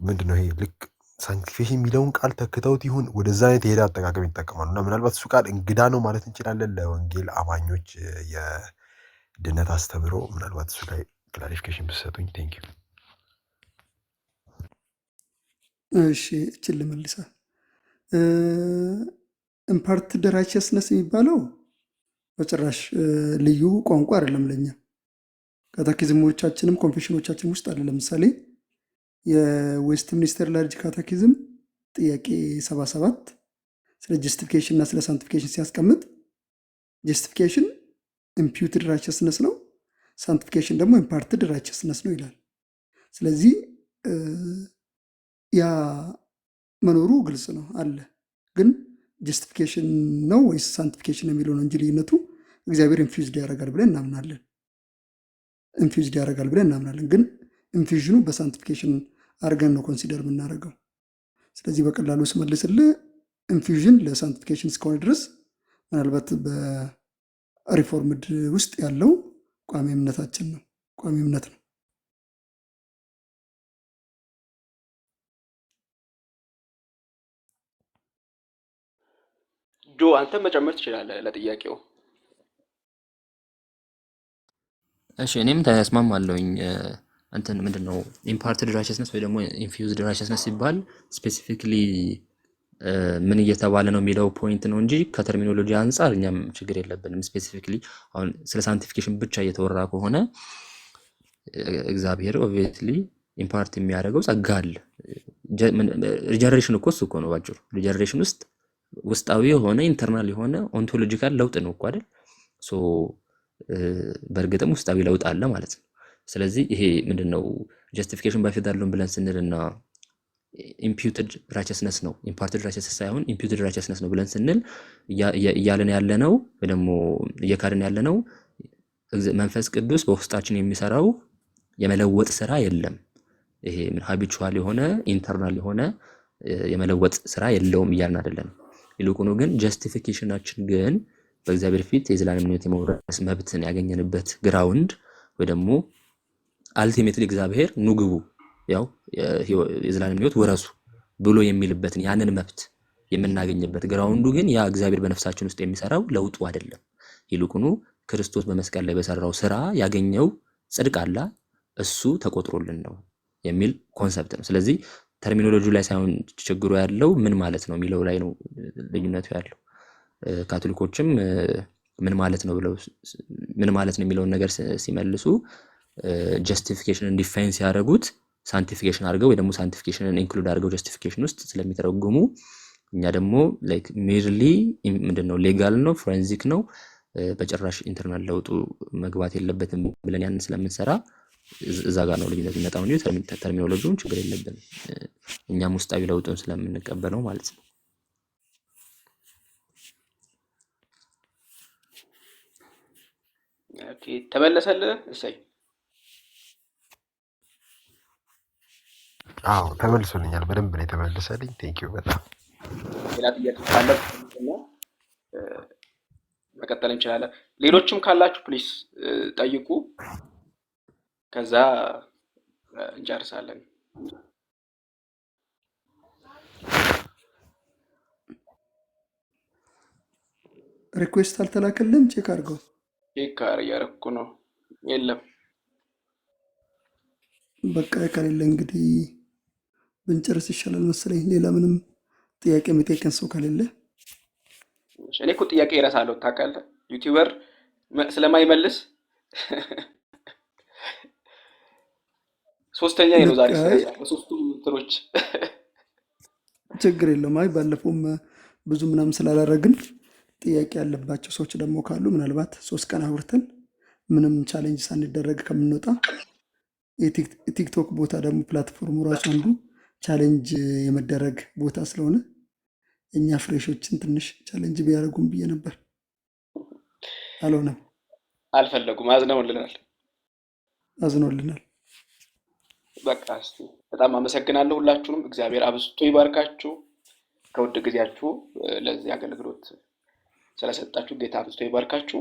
ምንድነው ይሄ ልክ ሳንክቲፊኬሽን የሚለውን ቃል ተክተውት ይሁን ወደዛ አይነት የሄደ አጠቃቀም ይጠቀማሉ። እና ምናልባት እሱ ቃል እንግዳ ነው ማለት እንችላለን ለወንጌል አማኞች የድነት አስተምሮ። ምናልባት እሱ ላይ ክላሪፊኬሽን ብትሰጡኝ። ቴንክ ዩ። እሺ እችን ልመልሳ። ኢምፓርትድ ራይቸስነስ የሚባለው በጭራሽ ልዩ ቋንቋ አይደለም ለኛ። ካቴኪዝሞቻችንም ኮንፌሽኖቻችን ውስጥ አለ። ለምሳሌ የዌስት ሚኒስተር ላርጅ ካቴኪዝም ጥያቄ 77 ስለ ጀስቲፊኬሽን እና ስለ ሳንቲፊኬሽን ሲያስቀምጥ ጀስቲፊኬሽን ኢምፒዩትድ ራይቸስነስ ነው፣ ሳንቲፊኬሽን ደግሞ ኢምፓርትድ ራይቸስነስ ነው ይላል። ስለዚህ ያ መኖሩ ግልጽ ነው አለ። ግን ጀስቲፊኬሽን ነው ወይስ ሳንቲፊኬሽን የሚለው ነው እንጂ ልዩነቱ እግዚአብሔር ኢንፊውዝድ ያደርጋል ብለን እናምናለን። ኢንፊውዝድ ያደርጋል ብለን እናምናለን። ግን ኢንፊውዥኑ በሳንቲፊኬሽን አድርገን ነው ኮንሲደር የምናደርገው። ስለዚህ በቀላሉ ስመልስልህ ኢንፊውዥን ለሳንቲፊኬሽን እስከሆነ ድረስ ምናልባት በሪፎርምድ ውስጥ ያለው ቋሚ እምነታችን ነው፣ ቋሚ እምነት ነው። ጆ አንተ መጨመር ትችላለህ ለጥያቄው። እሺ እኔም ተስማማለሁኝ። እንትን ምንድነው ኢምፓርትድ ራይቸስነስ ወይ ደግሞ ኢንፊውዝድ ራይቸስነስ ሲባል ስፔሲፊክሊ ምን እየተባለ ነው የሚለው ፖይንት ነው እንጂ ከተርሚኖሎጂ አንጻር እኛም ችግር የለብንም። ስፔሲፊክሊ አሁን ስለ ሳንቲፊኬሽን ብቻ እየተወራ ከሆነ እግዚአብሔር ኦብቪየስሊ ኢምፓርት የሚያደርገው ጸጋ አለ። ሪጀነሬሽን እኮ እሱ እኮ ነው ባጭሩ። ሪጀነሬሽን ውስጥ ውስጣዊ የሆነ ኢንተርናል የሆነ ኦንቶሎጂካል ለውጥ ነው እኮ አይደል? ሶ በእርግጥም ውስጣዊ ለውጥ አለ ማለት ነው። ስለዚህ ይሄ ምንድነው ጀስቲፊኬሽን ባይ ፌዝ አለውን ብለን ስንልና ኢምፒዩትድ ራይቸስነስ ነው ኢምፓርትድ ራይቸስነስ ሳይሆን ኢምፒዩትድ ራይቸስነስ ነው ብለን ስንል እያለን ያለነው ወይ ደግሞ እየካድን ያለነው መንፈስ ቅዱስ በውስጣችን የሚሰራው የመለወጥ ስራ የለም። ይሄ ምን ሃቢቹዋል የሆነ ኢንተርናል የሆነ የመለወጥ ስራ የለውም እያልን አይደለም። ይልቁኑ ግን ጀስቲፊኬሽናችን ግን በእግዚአብሔር ፊት የዘላለም ሕይወት የመውረስ መብትን ያገኘንበት ግራውንድ ወይ ደግሞ አልቲሜትሊ እግዚአብሔር ኑ ግቡ ያው የዘላለም ሕይወት ወረሱ ብሎ የሚልበትን ያንን መብት የምናገኝበት ግራውንዱ ግን ያ እግዚአብሔር በነፍሳችን ውስጥ የሚሰራው ለውጡ አይደለም። ይልቁኑ ክርስቶስ በመስቀል ላይ በሰራው ስራ ያገኘው ጽድቅ አለ፣ እሱ ተቆጥሮልን ነው የሚል ኮንሰፕት ነው። ስለዚህ ተርሚኖሎጂ ላይ ሳይሆን ችግሩ ያለው ምን ማለት ነው የሚለው ላይ ነው ልዩነቱ ያለው። ካቶሊኮችም ምን ማለት ነው ብለው ምን ማለት ነው የሚለውን ነገር ሲመልሱ ጀስቲፊኬሽንን ዲፋይን ሲያደርጉት ሳንቲፊኬሽን አድርገው ወይ ደግሞ ሳንቲፊኬሽንን ኢንክሉድ አድርገው ጀስቲፊኬሽን ውስጥ ስለሚተረጉሙ እኛ ደግሞ ላይክ ሜርሊ ምንድነው ሌጋል ነው ፎሬንዚክ ነው በጭራሽ ኢንተርናል ለውጡ መግባት የለበትም ብለን ያንን ስለምንሰራ እዛ ጋር ነው ልዩነት የሚመጣው እንጂ ተርሚኖሎጂውን ችግር የለብንም እኛም ውስጣዊ ለውጡን ስለምንቀበለው ማለት ነው። ኦኬ ተመለሰልህ? እሰይ አዎ ተመልሶልኛል። በደንብ ነው የተመለሰልኝ። ቴንኪው በጣም። ሌላ ጥያቄ ካለ መቀጠል እንችላለን። ሌሎችም ካላችሁ ፕሊስ ጠይቁ፣ ከዛ እንጨርሳለን። ሪኩዌስት አልተላከልም? ቼክ አድርገው። ቼክ እያደረኩ ነው። የለም በቃ ከሌለ እንግዲህ ብንጨርስ ይሻላል መሰለኝ። ሌላ ምንም ጥያቄ የሚጠይቀን ሰው ከሌለ እኔ እኮ ጥያቄ እረሳለሁ ታውቃለህ። ዩቲዩበር ስለማይመልስ ሶስተኛ ነው ዛሬ በሶስቱም እንትኖች ችግር የለውም። አይ ባለፈውም ብዙ ምናምን ስላላረግን ጥያቄ ያለባቸው ሰዎች ደግሞ ካሉ ምናልባት 3 ቀን አውርተን ምንም ቻሌንጅ ሳንደረግ ከምንወጣ የቲክቶክ ቦታ ደግሞ ፕላትፎርሙ ራሱ አንዱ ቻሌንጅ የመደረግ ቦታ ስለሆነ እኛ ፍሬሾችን ትንሽ ቻሌንጅ ቢያደርጉም ብዬ ነበር። አልሆነም። አልፈለጉም። አዝነውልናል። በቃ እስቲ በጣም አመሰግናለሁ ሁላችሁንም። እግዚአብሔር አብዝቶ ይባርካችሁ። ከውድ ጊዜያችሁ ለዚህ አገልግሎት ስለሰጣችሁ ጌታ አብዝቶ ይባርካችሁ።